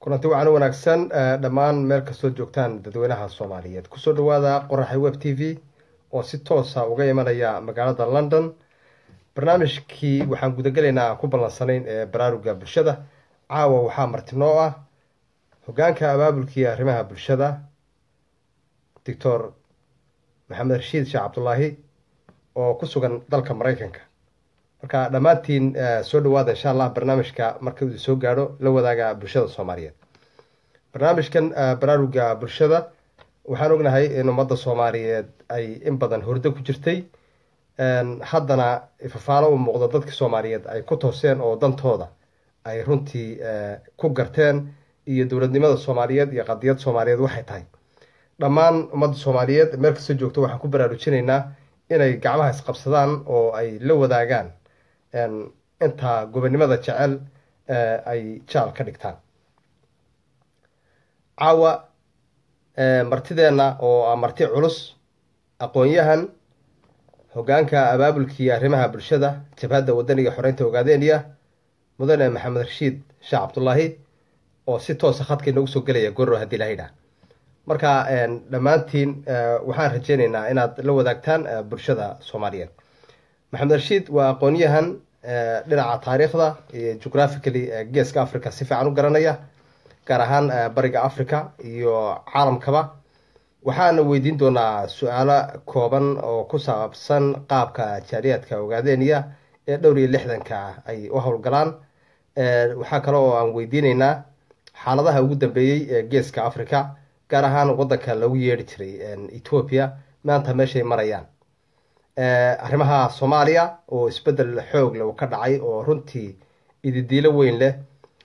kulanti wacan wanaagsan dhammaan meel kastoo joogtaan dadweynaha Soomaaliyeed kusoo dhawaada qoraxay web TV oo si toos ah uga imanaya magaalada London. barnaamijkii waxaan gudagalaynaa ku ballansanayn ee baraaruga bulshada. caawa waxaa martinoo ah hoggaanka abaabulkii arrimaha bulshada Dr. Maxamed Rashiid Sheekh Cabdullaahi oo ku sugan dalka Mareykanka. marka dhammaantiin soo dhawaada insha Allah barnaamijka marka uu soo gaaro la wadaaga bulshada Soomaaliyeed. barnaamijkan baraaruga bulshada waxaan ognahay in ummadda Soomaaliyeed ay in badan hurdo ku jirtay haddana ifafaalo u muuqdo dadka Soomaaliyeed ay ku tooseen oo dantooda ay runtii ku garteen iyo dowladnimada Soomaaliyeed iyo qadiyad Soomaaliyeed waxay tahay. dhammaan ummadda Soomaaliyeed meel kasta joogto waxaan ku baraarujinaynaa inay gacmaha isqabsadaan oo ay la wadaagaan inta gobonimada jecel ay jaal ka dhigtaan. caawa martideena oo marti culus aqoon-yahan hoggaanka abaabulkii arrimaha bulshada jabhadda wadaniga xoreynta Ogaadeniya mudane Maxamed Rashiid Sheekh Cabdullaahi oo si toos ah khadka inagu soo galaya goor haddii la yidhaah. marka dhammaantiin waxaan rajaynaynaa inaad la wadaagtaan bulshada Soomaaliyeed. Maxamed Rashiid waa aqoon-yahan dhinaca taariikhda iyo geographically geeska Afrika si fiican u garanaya, gaar ahaan bariga Afrika iyo caalamkaba. waxaan weydiin doonaa su'aalo kooban oo ku saabsan qaabka jaariyadka Ogaadeniya ee dhowr iyo 60ka ay u howlgalaan. waxaa kale oo aan weydiinaynaa xaaladaha ugu dambeeyay ee geeska Afrika, gaar ahaan waddanka lagu yeeri jiray Ethiopia maanta meeshay marayaan. arrimaha Soomaaliya oo isbedel xoog leh ka dhacay oo runtii ididiilo weyn leh.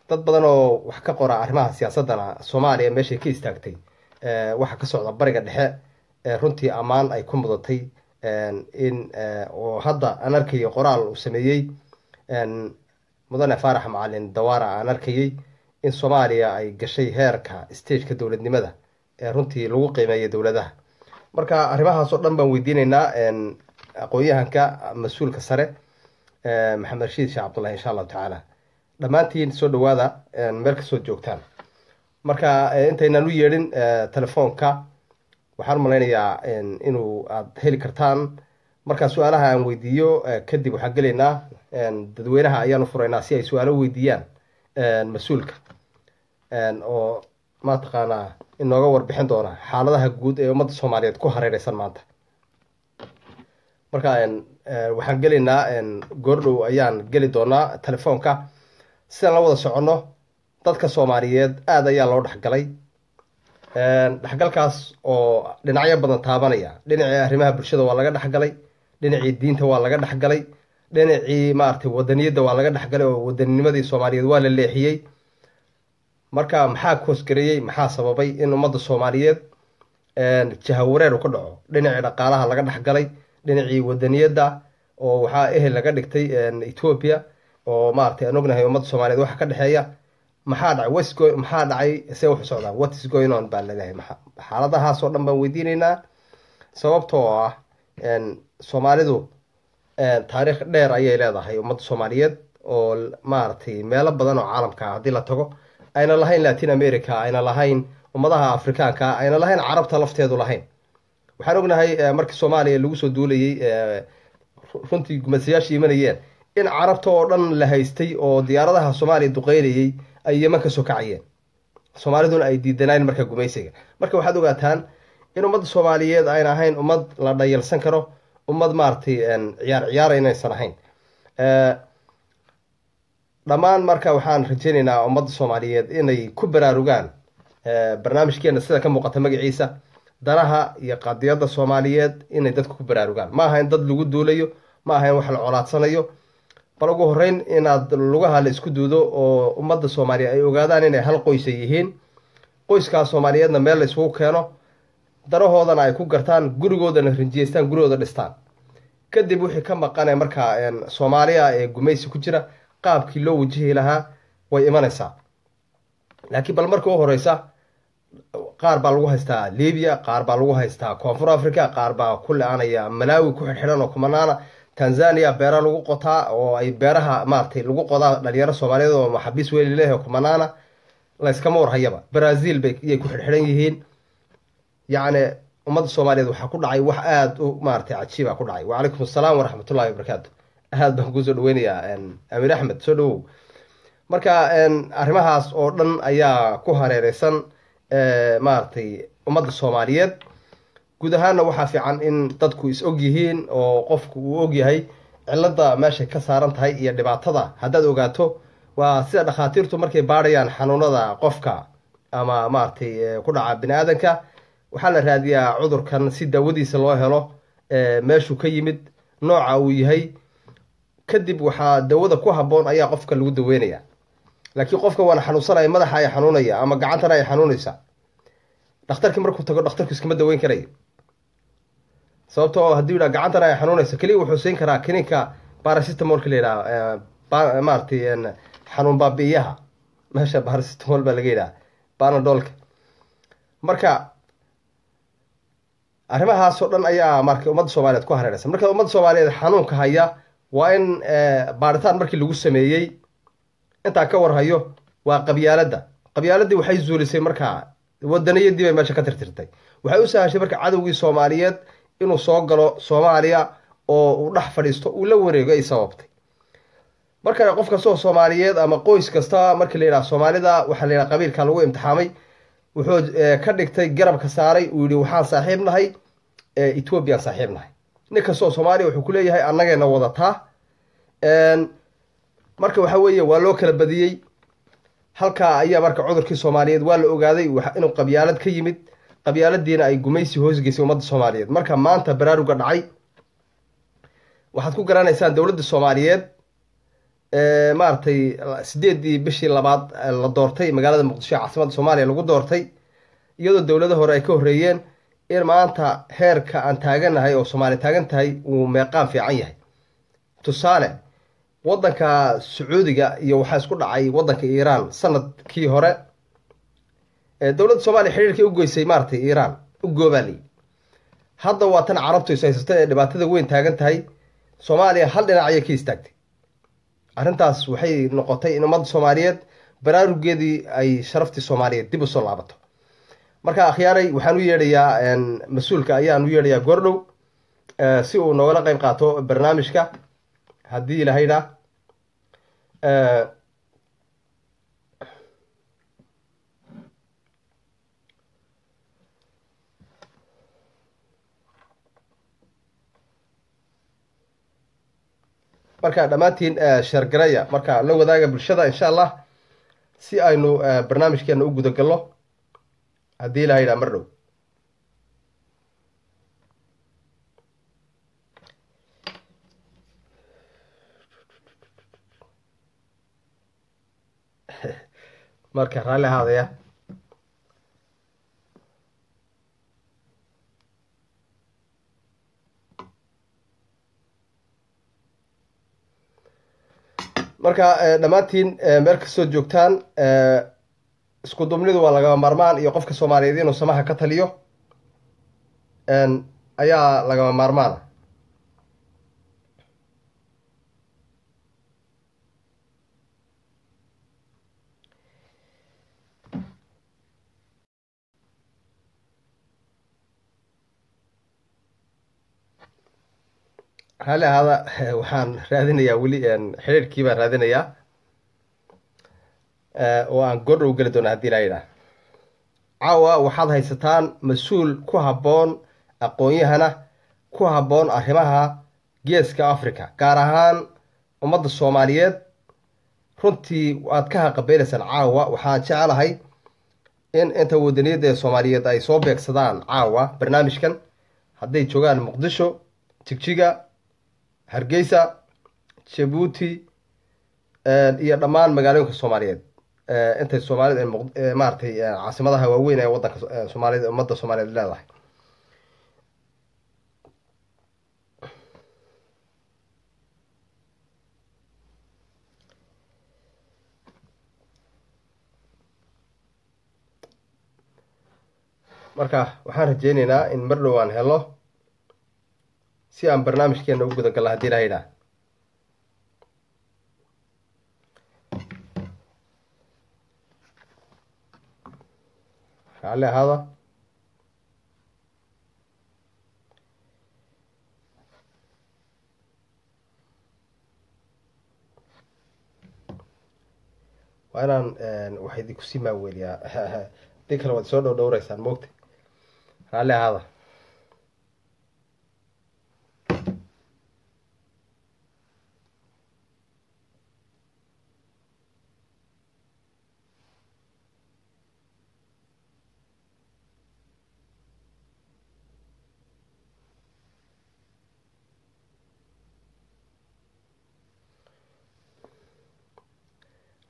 dad badan oo wax ka qora arrimaha siyaasadana Soomaaliya meeshay ka istaagtay waxa ka socda bariga dhexe runtii ammaan ay ku mudatay in oo hadda aan arkay qoraal uu sameeyay mudane Faarax Macalin Dawaara aan arkayay in Soomaaliya ay gashay heerka stage-ka dowladnimada runtii lagu qiimeeyo dowladaha. marka arrimahaas oo dhan baan weydiinaynaa aqoon-yahanka mas'uulka sare Maxamed Rashiid Sheekh Cabdullaahi insha Allah tacaala. dhammaantiin soo dhawaada meel kastoo joogtaan. marka intaynaan u yeedhin telefoonka waxaan malaynayaa inuu aad heli kartaan. marka su'aalaha aan weydiiyo kadib waxaan gelaynaa dadweynaha ayaan u furaynaa si ay su'aalo weydiiyaan mas'uulka oo ma taqaanaa inooga warbixin doona xaaladaha guud ee ummadda Soomaaliyeed ku hareeraysan maanta. marka waxaan gelaynaa goordhow ayaan geli doonaa telefoonka sidaan la wada soconno. dadka Soomaaliyeed aad ayaa loo dhaxgalay dhaxgalkaas oo dhinacyo badan taabanaya. dhinacii arrimaha bulshada waa laga dhaxgalay, dhinacii diinta waa laga dhaxgalay, dhinacii maartay wadaniyadda waa laga dhaxgalay oo wadanninimadii Soomaaliyeed waa la leexiyay. marka maxaa koosgareeyay, maxaa sababay in ummadda Soomaaliyeed jahawareer ka dhaco? dhinacii dhaqaalaha laga dhaxgalay, dhinacii wadaniyadda oo waxaa ehel laga dhigtay Ethiopia oo maartay aan ognahay ummadda Soomaaliyeed waxa ka dhaxeeya. maxaa dhacay see wax socdaa, what is going on baa leeyahay. xaaladahaas oo dhan baan weydiinaynaa sababtoo ah Soomaalidu taariikh dheer ayay leedahay ummadda Soomaaliyeed oo maartay meelo badan oo caalamka haddii la tago ayna lahayn Latin America, ayna lahayn ummadaha Afrikaanka, ayna lahayn carabta lafteedu lahayn. waxaan ognahay markii Soomaaliya lagu soo duulayay runtii gumaysiyaashii imanayeen in carabta oo dhan la haystay oo diyaaradaha Soomaaliya duqeynayay ay Yemen ka soo kacayeen. Soomaaliduna ay diidanayeen marka gumaysiga. marka waxaad ogaataan in ummadda Soomaaliyeed ayna ahayn ummad la dhayalsan karo, ummad maartay ciyaar inaysan ahayn. dhammaan marka waxaan rajaynaynaa ummadda Soomaaliyeed inay ku baraarugaan barnaamijkeena sida ka muuqata magaciisa danaha iyo qadiyadda Soomaaliyeed inay dadku ku baraarugaan. ma ahayn dad lagu duulayo, ma ahayn wax la colaadsanayo, bal ugu horreyn inaad lugaha la isku duudo oo ummadda Soomaaliya ay ogaadaan inay hal qoys yihiin. qoyskaas Soomaaliyeedna meel la isugu keeno, darahoodana ay ku gartaan, gurigoodana rinjiyeystaan, gurigooda dhistaan. kadib wixii ka maqanay marka Soomaaliya ee gumaysi ku jira qaabkii loo wajihi lahaa way imanaysaa. laakiin bal markii ugu horeysa qaar baa lagu haystaa Liibiya, qaar baa lagu haystaa Koonfur Afrika, qaar baa ku la'aanaya Malawi ku xidhan oo kumanaana Tanzania beera lagu qotaa oo ay beeraha maartay lagu qodaa dhalinyaro Soomaaliyeed oo maxabiis weyn leeyahay kumanaana layskama warhayaba brazil bay iyay ku xidhxidhan yihiin yacni ummadda soomaaliyeed waxaa ku dhacay wax aada u maaragtay cajiiba ku dhacay wacalaykum assalaam waraxmatullahi wabarakaatu aad baan kusoo dhaweynayaa amiir axmed soo dhawow marka arrimahaas oo dhan ayaa ku hareereysan maaragtay ummadda soomaaliyeed guud ahaanna waxaa fiican in dadku is og yihiin oo qofku uu og yahay cilada meeshay ka saaran tahay iyo dhibaatada haddaad ogaato waa sida dhakhaatiirtu markay baadhayaan xanuunada qofka ama maaragtay ku dhaca bini aadanka waxaa la raadiyaa cudurkan si daawadiisa loo helo meeshuu ka yimid nooca uu yahay kadib waxaa dawada ku habboon ayaa qofka lagu daweynaya laakiin qofka waana xanuunsanaya madaxa ay xanuunaya ama gacantana ay xanuunaysa dhakhtarkii markuu tago dhakhtarku iskama daweyn karayo sababto oo haddii yidhaha gacantana ay xanuunaysa keliya wuxuu siin karaa kiniinka barasitamolka la yidhaha maaragtay xanuun baabi'iyaha meesha barasitamol baa laga yidhaha banadolka marka arrimahaasoo dhan ayaa marka ummadda soomaaliyeed ku hareeraysa marka ummadda soomaaliyeed xanuunka haya waa in baaritaan markii lagu sameeyey intaa ka warhayo waa qabyaaladii waxay zuulisay markaa wadaniyadii bay meesha ka tirtirtay waxay u sahashay marka cadowgii soomaaliyeed inuu soo galo soomaaliya oo uu dhex fadhiisto uu la wareego ay sababtay marka qof kastoo soomaaliyeed ama qoys kasta markii la yidhaha soomaalida waxaa la yidhaha qabiilka lagu imtixaamay wuxuu ka dhigtay garabka saaray uu yihi waxaan saaxiib nahay ethoobiyan saaxiib nahay nin kastoo soomaaliya wuxuu ku leeyahay annagayna wadataa marka waxa weeye waa loo kala badiyey halkaa ayaa marka cudurkii soomaaliyeed waa la ogaaday inuu qabyaalad ka yimid qabyaaladiina ay gumaysi hoosgeysay ummadda soomaaliyeed marka maanta baraaruga dhacay waxaad ku garanaysaan dowladda soomaaliyeed maaragtay 8 bishii labaad la doortay magaalada muqdisho caasimadda soomaaliya lagu doortay iyadoo dowlado hore ay ka horreeyeen in maanta heerka aan taaganahay oo soomaaliya taagan tahay uu meeqaan fiican yahay tusaale waddanka sacuudiga iyo waxaa isku dhacay waddanka iiraan sanadkii hore dowladda soomaaliya xiriirkii u goysay maaragtay iiraan u goobaali hadda waa tan carabtu is haysata ee dhibaatada weyn taagan tahay soomaaliya hal dhinac ayay ka istaagtay arrintaas waxay noqotay in ummadda soomaaliyeed baraarugeedii ay sharaftii soomaaliyeed dib u soo laabato marka akhyaaray waxaan u yeedhayaa mas-uulka ayaan u yeedhayaa goordhow si uu noogala qayb qaato barnaamijka haddii ilahayna marka dhammaantiin sheergaraya marka la wadaaga bulshada insha allah si aynu barnaamijkeena u gudagalno haddii ilaha yidhaha mar dhow marka raalli ahaadaya marka dhammaantiin meel kastoo joogtaan isku dumnidu waa lagama maarmaan iyo qofka soomaaliyeed inuu samaha ka taliyo ayaa lagama maarmaana hale ahaada waxaan raadinayaa weli xiriirkii baan raadinayaa oo aan goordhow geli doona haddii ilaa yidhaah caawa waxaad haysataan mas-uul ku habboon aqoon-yahana ku habboon arrimaha geeska africa gaar ahaan ummadda soomaaliyeed runtii aad ka haqabeynaysaan caawa waxaan jecelahay in inta wadaniyadda ee soomaaliyeed ay soo beegsadaan caawa barnaamijkan hadday joogaan muqdisho jigjiga hargeysa jabuuti iyo dhammaan magaalooyinka soomaaliyeed intay soomaalida maaragtay caasimadaha waaweyn ee waddanka soomaaliyed ummadda soomaaliyeed leedahay marka waxaan rajeyneynaa in mar dhow aan helo si aan barnaamijkeena u gudagalno haddii ilaha yidhaah raalli ahaada. waa inaan wax idinku sii maaweliyaa hadii kale waad soo dhowdhowreysaan moogta. raalli ahaada.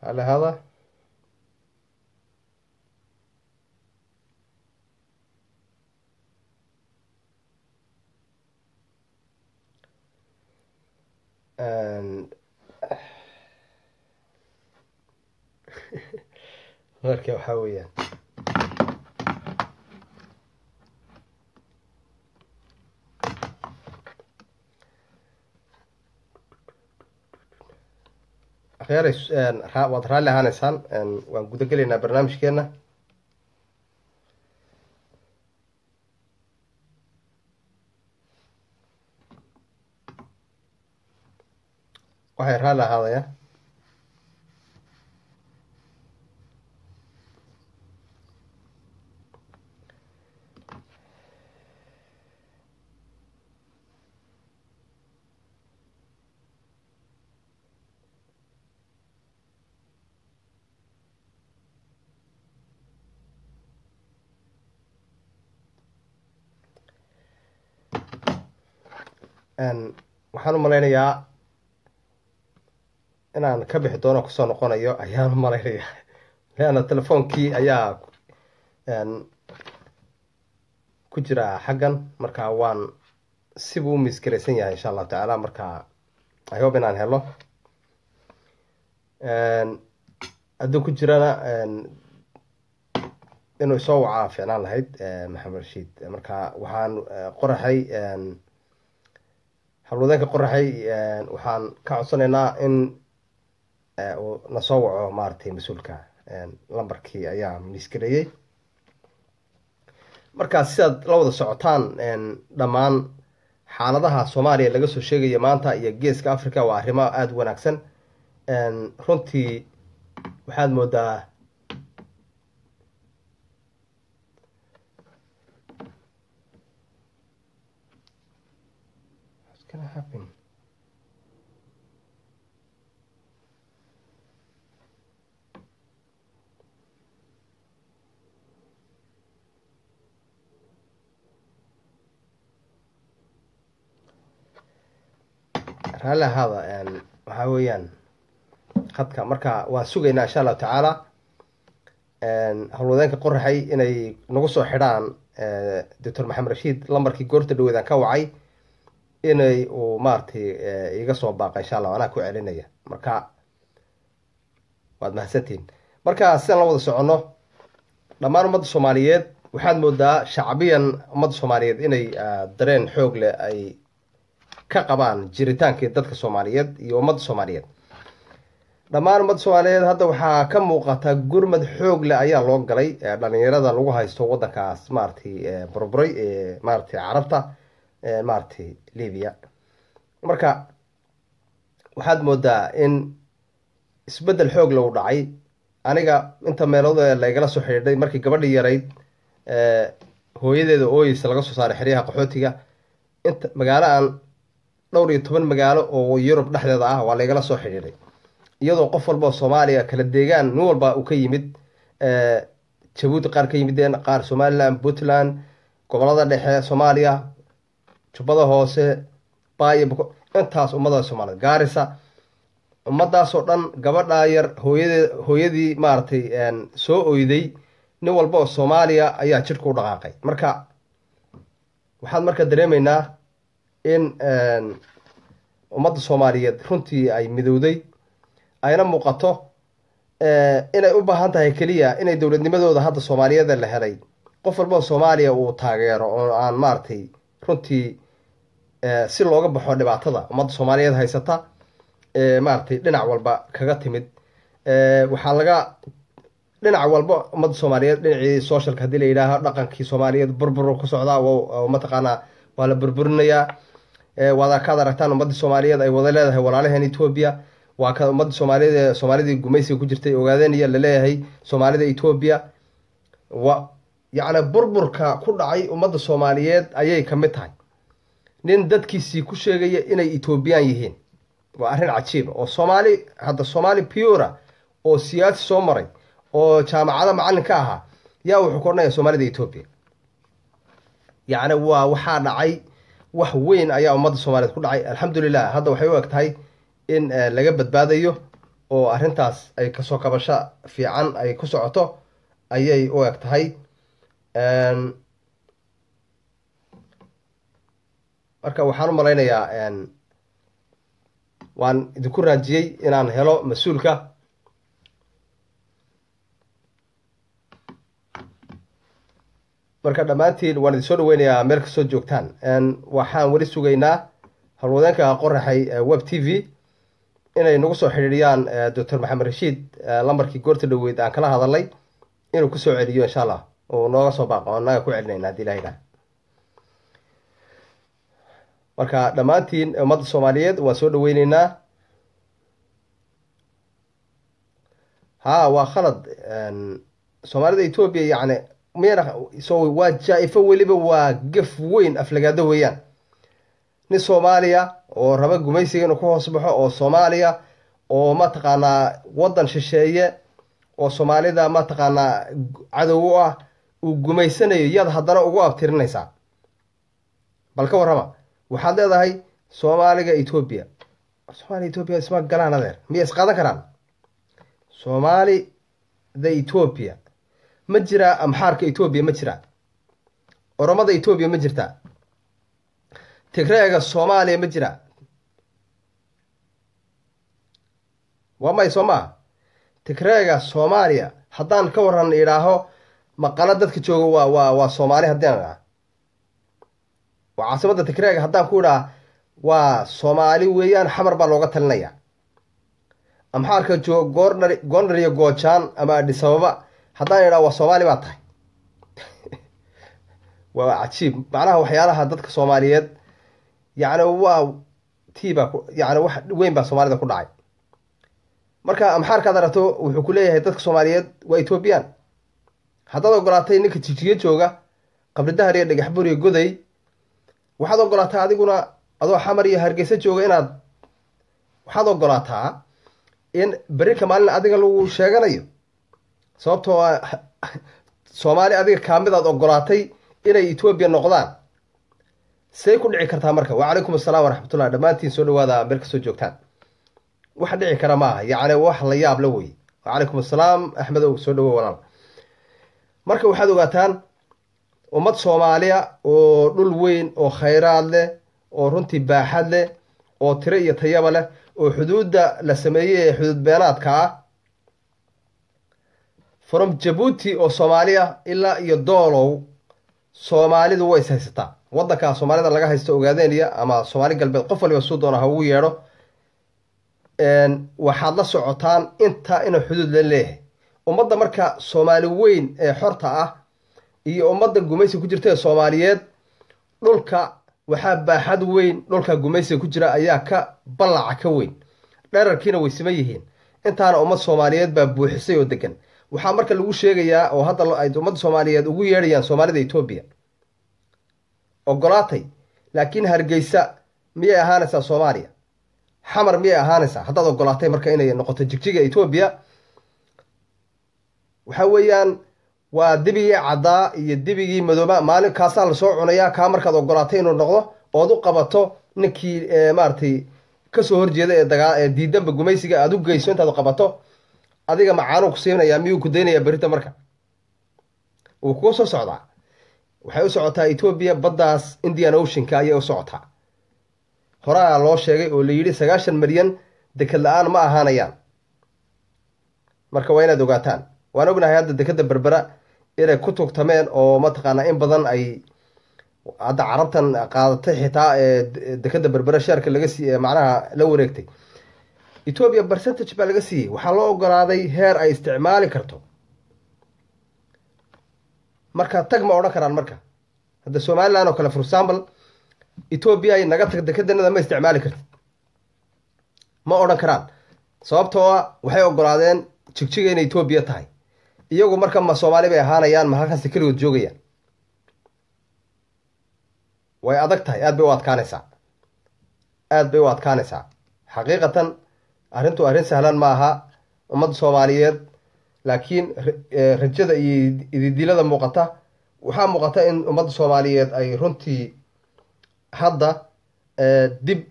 raalli ahaada. marka waxaa weeyaan akhyaarays waad raalli ahaaneysaan. waan guda gelaynaa barnaamijkeena. waxay raalli ahaadaya. waxaan u malaynayaa inaan ka bixi doono kusoo noqonayo ayaan u malaynayaa leanna telefoonkii ayaa ku jira xaggan. marka waan sibuu u miisgaraysan yahay insha allahu tacaala. marka I hope inaan helo hadduu ku jirana inuu isoo wacaa ficnaan lahayd maxamed rashiid. marka waxaan qoraxay hawlwadeenka qoraxay waxaan ka codsanaynaa in uu nasoo waco maaragtay mas-uulka. lambarkii ayaa miisgareeyey. markaa sidaad la wada socotaan dhammaan xaaladaha soomaaliya laga soo sheegaya maanta iyo geeska africa waa arrimo aada u wanaagsan. runtii waxaad moodaa raalli ahaada. waxaa weeyaan khadka marka waan sugaynaa insha allahu tacaala hawlwadeenka qoraxay inay nagu soo xidhaan doctor maxamed rashiid. lambarkii goorta dhaweedaan ka wacay inay uu maaragtay iga soo baaqa insha allah. anaa ku celinaya. marka waad mahadsantihin. marka sidaan la wada soconno dhammaan ummadda soomaaliyeed waxaad moodaa shacbiyan ummadda soomaaliyeed inay dareen xoog leh ay ka qabaan jiritaankii dadka soomaaliyeed iyo ummadda soomaaliyeed. dhammaan ummadda soomaaliyeed hadda waxaa ka muuqata gurmad xoog leh ayaa loo galay dhalinyarada lagu haysto waddankaas maaragtay burburay ee maaragtay carabta maaragtay libya. marka waxaad moodaa in isbeddel xoog lagu dhacay. aniga inta meelood laygala soo xidhiidhay markii gabadhii yarayd hooyadeeda ooyeysa laga soo saaray xeryaha qaxootiga. inta magaalo aan dhowr iyo 10 magaalo oo yurub dhexdeeda ah waa laygala soo xidhiidhay iyadoo qof walba oo soomaaliya kala deegaan nin walba uu ka yimid. jabuuti qaar ka yimideen, qaar somaliland, puntland, gobolada dhexe soomaaliya, jubbada hoose, baayo intaas ummada soomaaliyeed, gaarisa, ummadaasoo dhan gabadhaa yar hooyadii maaragtay soo oyday nin walba oo soomaaliya ayaa jidhka u dhaqaaqay. marka waxaan marka dareemaynaa in ummadda soomaaliyeed runtii ay midowday ayna muuqato inay u baahan tahay keliya inay dowladnimadooda hadda soomaaliyeeda la helay qof walba oo soomaaliya uu taageero oo aan maaragtay runtii si looga baxo dhibaatada ummadda soomaaliyeed haysata maaragtay dhinac walba kaga timid. waxaa dhinac walba ummadda soomaaliyeed dhinacii socialka haddii la yidhaaho dhaqankii soomaaliyeed burbur ku socdaa mataqaanaa waa la burburinayaa waad kaad aragtaan ummadda soomaaliyeed ay wada leedahay walaalaheen Ethiopia waa ka ummadda soomaaliyeed ee Soomaalidii gumaysiga ku jirtay ogaadeen iyo la leeyahay Soomaalida Ethiopia yacni burburka ku dhacay ummadda soomaaliyeed ayay ka mid tahay nin dadkiisii ku sheegaya inay Ethiopian yihiin waa arrin cajiib oo Soomaali hadda Soomaali pure oo siyaasi soo maray oo jaamacada macallin ka ahaa yaa wuxuu qornay Soomaalida Ethiopia yacni waxaa dhacay wax weyn ayaa ummadda Soomaaliyeed ku dhacay alxamdulillah hadda waxay u egtahay in laga badbaadayo oo arrintaas ay kasoo kabasho fiican ay ku socoto ayay u egtahay marka waxaan u malaynayaa waan idinku raajiyey inaan helo mas-uulka marka dhammaantiin waan idin soo dhaweynayaa meel kastoo joogtaan waxaan weli sugaynaa howlwadeenka qoraxay web t v inay nagu soo xidhiidhiyaan doctor maxamed rashiid lambarkii goorta dhaweyd aan kala hadalnay inuu ku soo celiyo insha allah oo nooga soo baaqo naga ku celinayna haddii ilaha ilaah marka dhammaantiin ummadda soomaaliyeed waan soo dhaweyneynaa waa khalad soomaalida Ethiopia yacni miyana waa jaa-ifo weliba waa gaf weyn aflagaado weeyaan nin Soomaaliya oo raba gumaysiga inuu ku hoos baxo oo Soomaaliya oo mataqaanaa waddan shisheeye oo Soomaalida mataqaanaa cadow u ah uu gumaysanayo yad haddana ugu abtirinaysaa bal ka warrama waxaad leedahay Soomaaliga Ethiopia isma galaan adeer miya isqaadan karaan Soomaalida Ethiopia ma jiraa amxaarka Ethiopia ma jiraa oromada Ethiopia ma jirtaa Tigreega Soomaaliya ma jiraa waa may Soomaa Tigreega Soomaaliya haddaan ka waran idhaaho maqala dadka jooga waa Soomaali haddaan idhaa waa caasimadda Tigreega haddaan ku idhaa waa Soomaali weeyaan xamar baa looga talinaya amxaarka jooga Gondar iyo Goojaan ama Addis Ababa haddaan idhaa waa Soomaali baa tahay waa cajiib macnaha waxyaalaha dadka Soomaaliyeed yacni waa tiiba yacni wax weyn baa Soomaalida ku dhacay marka amxaarkaad aragto wuxuu ku leeyahay dadka Soomaaliyeed waa Ethiopian haddaad ogolaatay ninka jijiye jooga qabri dahar iyo dhagax bur iyo goday waxaad ogolaataa adiguna adoo xamar iyo hargeysa jooga inaad waxaad ogolaataa in berika maalin adiga lagu sheeganayo sababtoo Soomaali adiga kaamidaad ogolaatay inay Ethiopia noqdaan say ku dhici kartaa marka wa calaykum assalaam waraxmatullahi dhammaantiin soo dhawaada meel kasoo joogtaan wax dhici kara maaha yacni wax la yaab la wey wa calaykum assalaam axmedow soo dhawo walaal marka waxaad ogaataan ummad Soomaaliya oo dhul weyn oo khayraad leh oo runtii baaxad leh oo tiro iyo tayaba leh oo xuduudda la sameeyey ee xuduud beenaadka ah from Djibouti oo Soomaaliya ilaa iyo Doolow Soomaalidu way haysataa waddanka Soomaalida laga haysto ogaadeenaya ama Soomaali galbeed qof waliba soo doona ha ugu yeedho waxaad la socotaan inta inuu xuduud la leeyahay ummadda marka Soomaali weyn ee xorta ah iyo ummadda gumaysi ku jirta Soomaaliyeed dhulka waxaa baaxad weyn dhulka gumaysi ku jira ayaa ka ballaca ka weyn dherarkiina way siman yihiin intaana ummad Soomaaliyeed baa buuxisay oo degan waxaa marka lagu sheegayaa oo hadda ay ummadda Soomaaliyeed ugu yeedhayaan Soomaalida Ethiopia ogolaatay laakiin Hargeysa miyay ahaanaysaa Soomaaliya xamar miyay ahaanaysaa haddaad ogolaatay marka inay noqoto jigjiga Ethiopia waxa weeyaan waa dibigii caddaa iyo dibigii madooba maalin kaasaa la soo cunayaa kaa markaad ogolaatay inuu noqdo ood u qabato ninkii maaragtay kasoo horjeeda ee diidanba gumaysiga aad u geyso intaad qabato adiga macaanuu ku siinayaa miyuu ku daynayaa berita marka wuu kuga soo socdaa waxay u socotaa Ethiopia baddaas Indian Oceanka ayay u socotaa horaa loo sheegay oo la yidhi 9 milyan dekad la-aan ma ahaanayaan marka waa inaad ogaataan waan ognahay hadda dekada berbera inay ku tugtameen oo mataqaanaa in badan ay hadda carabtan qaadatay xitaa dekada berbera shaarka laga siiyey macnaha la wareegtay Ethiopia percentage baa laga siiyey waxaa loo ogolaaday heer ay isticmaali karto marka tag ma odhan karaan marka hadda somaliland oo kale for example ethiopia ay naga tagda kadanada ma isticmaali kartid ma odhan karaan sababtoo ah waxay ogolaadeen jigjiga inay ethiopia tahay iyagu marka ma soomaali bay ahaanayaan ma halkaasi keligood joogayaan way adag tahay aad bay u adkaanaysaa xaqiiqatan arrintu arrin sahlan ma aha ummadda soomaaliyeed laakiin rajada iyo ididilada muuqata waxaa muuqata in ummadda soomaaliyeed ay runtii hadda dib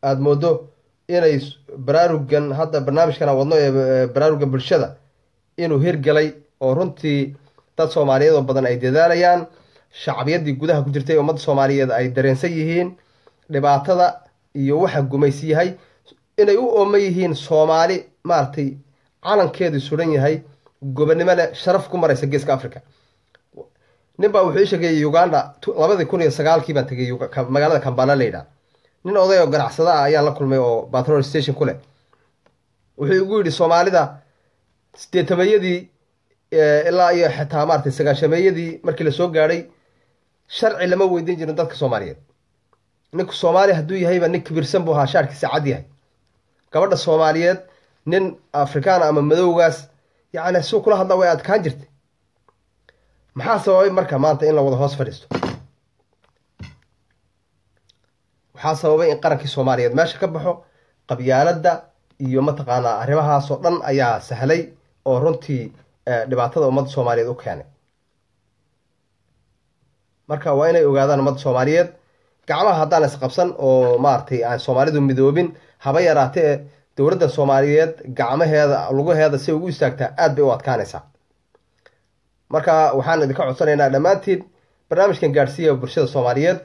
aada moodo inay baraarugan hadda barnaamijkan aan wadno ee baraarugan bulshada inuu hirgalay oo runtii dad soomaaliyeed oo badan ay dadaalayaan shacbiyaddii gudaha ku jirtay ummadda soomaaliyeed ay dareensan yihiin dhibaatada iyo waxa gumaysi yahay inay u ooman yihiin soomaali maaragtay calankeedu suran yahay gobonimo leh sharaf ku maraysa geeska africa nin baa wuxuu ii sheegay uganda 2009 baan tegay magaalada kambala la yidhaha nin oday oo ganacsada ah ayaan la kulmay oo patrol station ku leh wuxuu igu yidhi soomaalida 80-yadii ilaa iyo xitaa maaragtay 9-meeyadii markii la soo gaadhay sharci lama weydiin jirin dadka soomaaliyeed ninku soomaali hadduu yahayba nin kibirsan buu ahaa shaarkiisa cad yahay gabadha soomaaliyeed nin afrikaan ama madowgaas yacni suu kula hadla way adkaan jirtay maxaa sababay marka maanta in la wada hoos fadhiisto waxaa sababay in qarankii soomaaliyeed meesha ka baxo qabyaaladda iyo mataqaanaa arrimahaasoo dhan ayaa sahlay oo runtii dhibaatada ummadda soomaaliyeed u keenay marka waa inay ogaadaan ummadda soomaaliyeed gacmaha haddaan isqabsan oo maaragtay aan soomaalidu midoobin haba yaraatee dowladda soomaaliyeed gacmaheeda lugaheeda si ugu istaagtaa aad bay u adkaanaysaa marka waxaan idinka codsanaynaa dhammaantiin barnaamijkan gaadhsiiya bulshada soomaaliyeed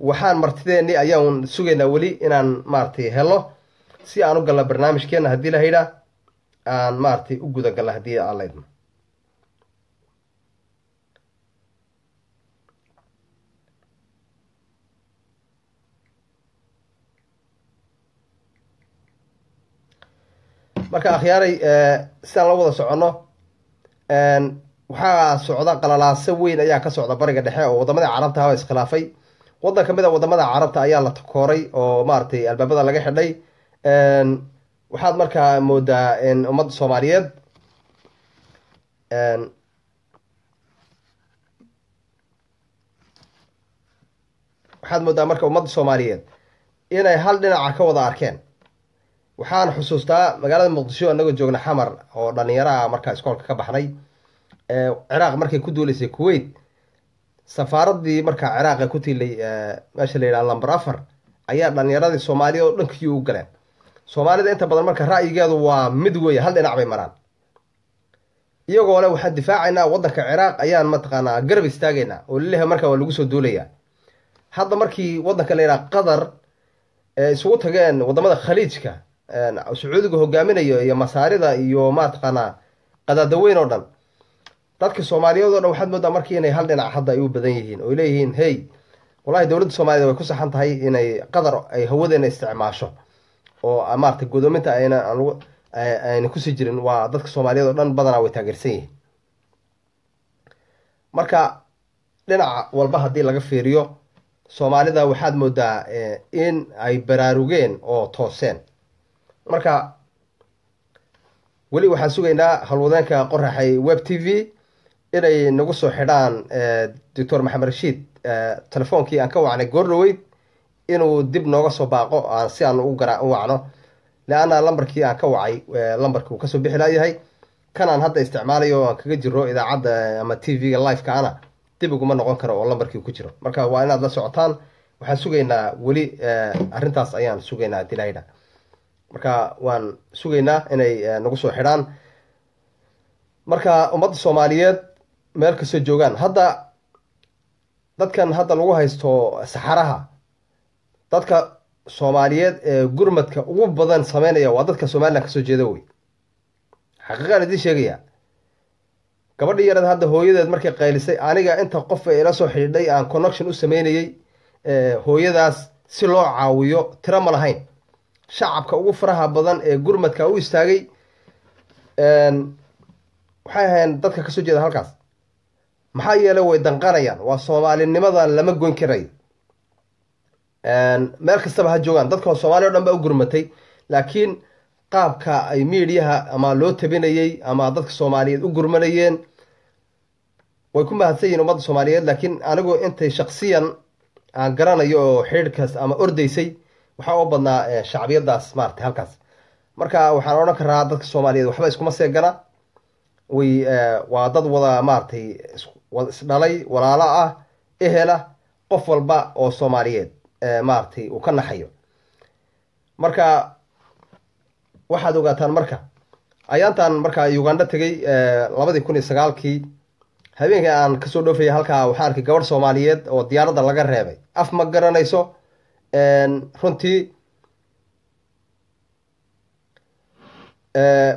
waxaan martideennii ayaan sugaynaa weli inaan maaragtay helo si aan u galna barnaamijkeenna haddii la haydhaa aan maaragtay u guda galna haddii aan la idmo marka akhyaaray sidaan la wada soconno waxaa socda qalalaaso weyn ayaa ka socda bariga dhexe oo wadamada carabta haba iskhilaafay waddan kamid a wadamada carabta ayaa la takooray oo maaragtay albaabada laga xidhay waxaad markaa moodaa ummadda soomaaliyeed waxaad moodaa marka ummadda soomaaliyeed inay hal dhinaca ka wada arkeen waxaan xusuustaa magaalada muqdisho anagoo joogna xamar oo dhalinyaro ah markaa iskoolka ka baxnay ciraaq markay ku duuleysay kuwait safaaradii markaa ciraaqa ku tiilay meesha la yidhaha lamber 4 ayaa dhalinyaradii soomaaliyad oo dhankii u galeen soomaalida inta badan marka ra'yigeedu waa mid weeye hal dhinac bay maraan iyagoo le waxaan difaacaynaa waddanka ciraaq ayaan mataqaanaa garab istaagaynaa oo laleeyahay markaa waa lagu soo duulayaa hadda markii waddanka la yidhaha qatar isugu tageen wadamada khaliijka sacuudiga hogaaminayo iyo masaarida iyo mataqaanaa qadaadaweyn oo dhan dadka soomaaliyeed oo dhan waxaad moodaa markii inay hal dhinac hadda ay u badan yihiin oo leeyihiin hey wallahi dowladda soomaaliyed way ku saxan tahay inay qatar ay hawadeena isticmaasho oo maaragtay godoominta ayna kusii jirin waa dadka soomaaliyeed oo dhan badanaa way taageersan yihiin marka dhinaca walba haddii laga fiiriyo soomaalida waxaad moodaa in ay baraarugeen oo tooseen marka weli waxaan sugaynaa halwadeenka qoraxay web t v inay nagu soo xidhaan doctor maxamed rashiid telefoonkii aan ka wacnay goordhaweyd inuu dib nooga soo baaqo si aan u wacno leanna lambarkii aan ka wacay lambarkii uu kasoo bixi laayahay kanaan hadda isticmaalayo o aan kaga jiro idaacadda ama t v-ga live-ka ana dib uguma noqon karo oo lambarkii ku jiro marka waa inaad la socotaan waxaan sugaynaa weli arrintaas ayaan sugaynaa haddii lahayda marka waan sugaynaa inay nagu soo xidhaan marka ummadda soomaaliyeed meel kastoo joogaan hadda dadkan hadda lagu haysto saxaraha dadka soomaaliyeed ee gurmadka ugu badan sameynaya waa dadka somaliland kasoo jeeda wey xaqiiqaan idiin sheegaya gabadhii yarada hadda hooyadeed markay qaylisay aniga inta qof ee ila soo xidhiidhay aan connection u sameynayey hooyadaas si loo caawiyo tiro ma lahayn shacabka ugu faraha badan ee gurmadka u istaagay waxay ahayn dadka kasoo jeeda halkaas maxaa yeelay way danqanayaan, waa soomaalinimada lama goyn karayo. meel kastaba ha joogaan, dadka Soomaaliya oo dhan baa u gurmatay, laakiin qaabka ay meediyaha ama loo tabinayay ama dadka Soomaaliyeed u gurmanayeen way ku mahadsan yihiin ummadda Soomaaliyeed. laakiin anigu intay shakhsiyan aan garanayo oo xidhiidhkaas ama ordaysay waxaa u badnaa shacbiyadaas maaragtay halkaas. marka waxaan odhan karaa dadka Soomaaliyeed waxba iskuma seegana, way waa dad wada maaragtay isdhalay, walaalo ah, ehela, qof walba oo Soomaaliyeed maaragtay uu ka naxayo. marka waxaad ogaataan marka ayaantan marka Uganda tagay 2009kii habeenkii aan kasoo dhoofayay halkaa waxaan arkay gabadh Soomaaliyeed oo diyaaradda laga reebay, af ma garanayso. runtii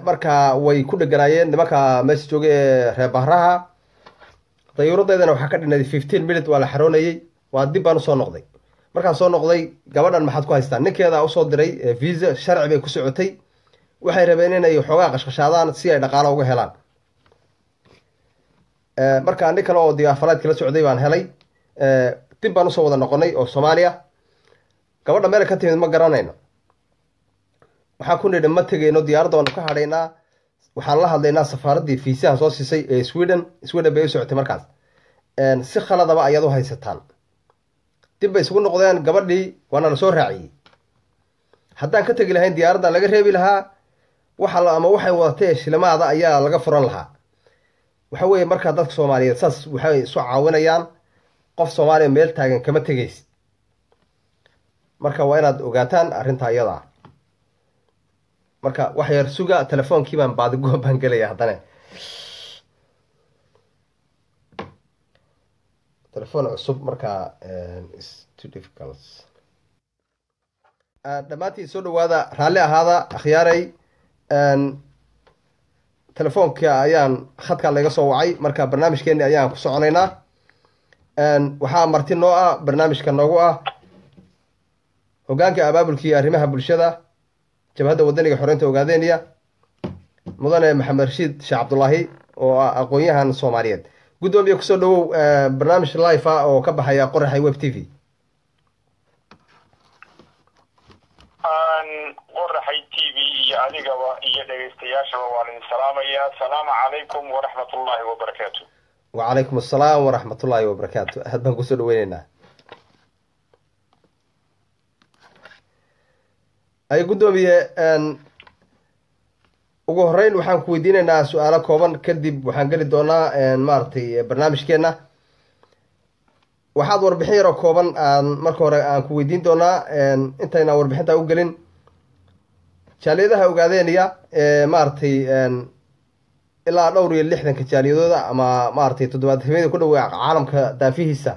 marka way ku dheganaayeen nimanka meesha joogay ee reer bahraha. dayuuradeedana waxaa ka dhinay 15 minutes waa la xaroonayay. waa dib baan usoo noqday. markaan soo noqday gabadhan maxaad ku haystaan, ninkeeda usoo diray visa sharci bay ku socotay, waxay rabeen inay xoogaa qashqashaadaan si ay dhaqaalo uga helaan. marka nin kale oo diyaafalaadkii la socday baan helay. dib baan usoo wada noqonay oo Soomaaliya. gabadha meel ka timid ma garanayno. waxaan ku nidhi ma tegayno, diyaaradda waanu ka hadhaynaa, waxaan la hadlaynaa safaaraddii fiisaha soo siisay ee Sweden bay u socotay markaas. si khaladaba ayaad u haysataan. dib bay isugu noqdeen, gabadhii waana la soo raaciyey. haddaan ka tegi lahayn diyaaradda laga reebi lahaa, ama waxay wadatay shilimaada ayaa laga furan lahaa. waxa weeye markaa dadka Soomaaliyeed saas waxay isu caawinayaan. qof Soomaaliya meel taagan kama tegaysid. marka waa inaad ogaataan arrinta iyada ah. marka wax yar suga, telefoonkii baan baadigo baan gelaya haddana. telefoon cusub marka is too difficult. dhammaantiin soo dhawaada, raalli ahaada akhyaaray. telefoonka ayaan khadka laga soo wacay, marka barnaamijkeeni ayaan ku soconaynaa. waxaa marti noo ah barnaamijka noogu ah hogaanka abaabulkii arrimaha bulshada jabhadda wadaniga xoreynta Ogaadeniya, mudane Maxamed Rashiid Sheekh Cabdullaahi oo ah aqoon-yahan Soomaaliyeed. gudoomiye kusoo dhawow barnaamij live ah oo ka baxaya Qoraxay Web TV. Qoraxay TV iyo adigaba iyo dhageystayaashaba waan idin salaamayaa. Assalaamu calaykum waraxmatullaahi wabarakaatuh. وعليكم السلام ورحمة الله وبركاته. هاد بان كسو دوينينا. ay gudoomiye ugu horeyn waxaan ku weydiinaynaa su'aalo kooban, kadib waxaan gali doonaa maartay barnaamijkeena. waxaad warbixin yar oo kooban marka hore aan ku weydiin doonaa intayna warbixinta u galin jaaliyadaha Ogaadeniya maartay ilaa dhowr iyo 60 jaaliyadooda ama maartay 700 ku dhawaaq caalamka daafihiisa.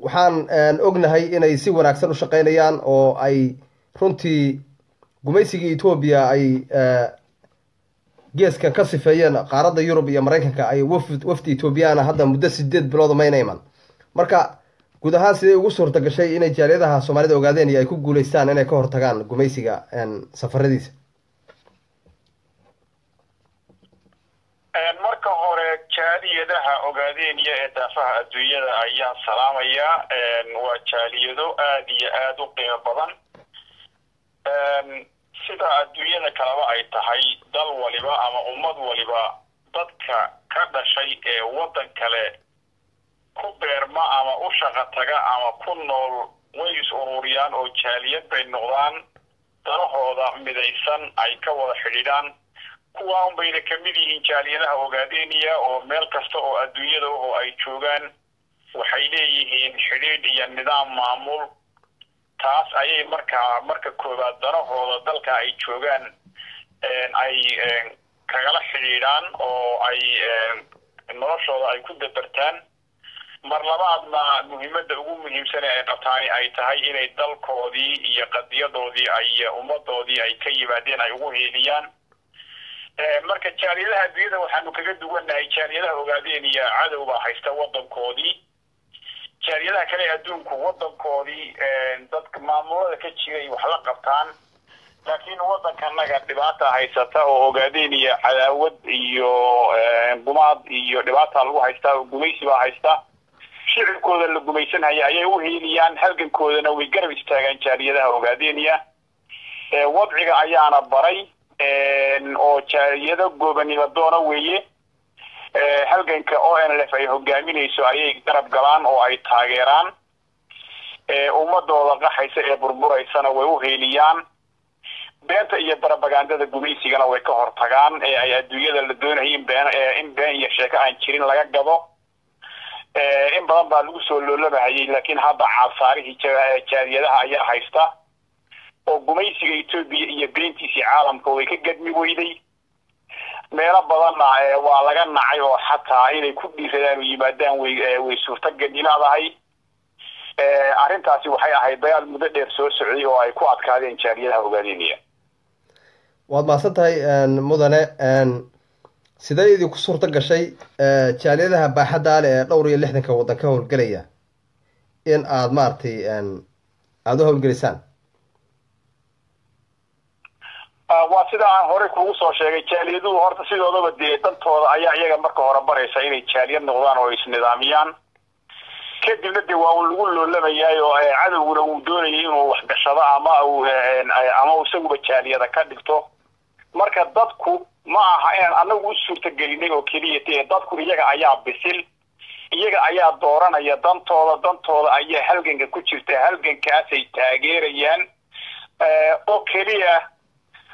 waxaan ognahay inay si wanaagsan u shaqeynayaan oo ay runtii gumaysigii Ethiopia ay geeskan ka sifeeyeen qaaradda Yurub iyo Mareykanka. ay wafdi Ethiopiana hadda muddo 8 bilood ma iman. marka guud ahaan sidee ugu suurta gashay inay jaaliyadaha Soomaalida Ogaadeniya ay ku guuleystaan inay ka hortagaan gumaysiga safaradiisa? marka hore jaaliyadaha Ogaadeniya ee daafaha adduunyada ayaan salaamayaa. waa jaaliyado aad iyo aad u qiimo badan. sida adduunyada kaleba ay tahay, dal waliba ama ummad waliba dadka ka dhashay ee waddan kale ku beerma ama u shaqo taga ama ku nool way is ururiyaan oo jaaliyad bay noqdaan. dalahooda midaysan ay ka wada xidhiidhaan. kuwaan bayna ka mid yihiin jaaliyadaha Ogaadeniya oo meel kasta oo adduunyada oo ay joogaan waxay leeyihiin xidhiidh iyo nidaam maamul. taas ayay marka koobaad danahooda dalka ay joogaan ay kagala xidhiidhaan oo ay noloshooda ay ku dabartaan. mar labaadna muhiimadda ugu muhiimsan ee ay qabtaan ay tahay inay dalkoodii iyo qadiyadoodii ay ummadoodii ay ka yimaadeen ay ugu heeliyaan. marka jaaliyadaha adduunyada waxaanu kaga duwanahay jaaliyadaha Ogaadeniya cadow baa haysta waddankoodii. jaaliyadaha kale adduunku waddankoodii dadka maamulada ka jiray wax la qabtaan. laakiin waddankanaga dhibaata haysata oo ogaadeenaya cadaawad iyo gumaad iyo dhibaata lagu haystaa oo gumaysi baa haysta shicibkooda la gumaysanaya ayay u heeliyaan halgankoodana way garab istaagaan jaaliyadaha ogaadeenaya wadciga ayaana baray oo jaaliyada goobannimo doona weeye halganka ONLF ay hogaaminayso ayay garab galaan oo ay taageeraan ummadooda qaxaysa ee burburaysana way u heeliyaan beenta iyo barabagandada gumaysigana way ka hortagaan ay adduunyada la doonayeen in been iyo sheeko aan jirin laga gado in badan baa lagu soo loolabahayay laakiin hadda caasaarihii jaaliyadaha ayaa haysta oo gumaysiga Itoobiya iyo beentiisii caalamka way ka gadmi weyday meelo badanna waa laga nacay oo xataa inay ku dhiiradaan oo yimaadaan way suurtagelinaadahay arrintaasi waxay ahayd dagaal muddo dheer soo socday oo ay ku adkaadeen jaaliyadaha ogaadeenaya waad mahadsantahay mudane sidee idinku suurta gashay jaaliyadaha baaxadda leh ee dhowr iyo 60 waddan ka howlgelaya in aad maartay aad u howlgelisaan waa sida aan hore kugu soo sheegay jaaliyaduhu horta sidoodaba dee dantooda ayaa iyaga marka hore baraysa inay jaaliyad noqdaan oo isnidaamiyaan kadibna dee waa uu lagu loolamayaay oo cadowguna uu doonayay inuu wax gashado ama isaguba jaaliyada ka dhigto marka dadku ma aha inaan anagu u suurtagelinay oo keliya dee dadku iyaga ayaa bisil iyaga ayaa dooranaya dantooda ayaa halganka ku jirta halgankaasay taageerayaan oo keliya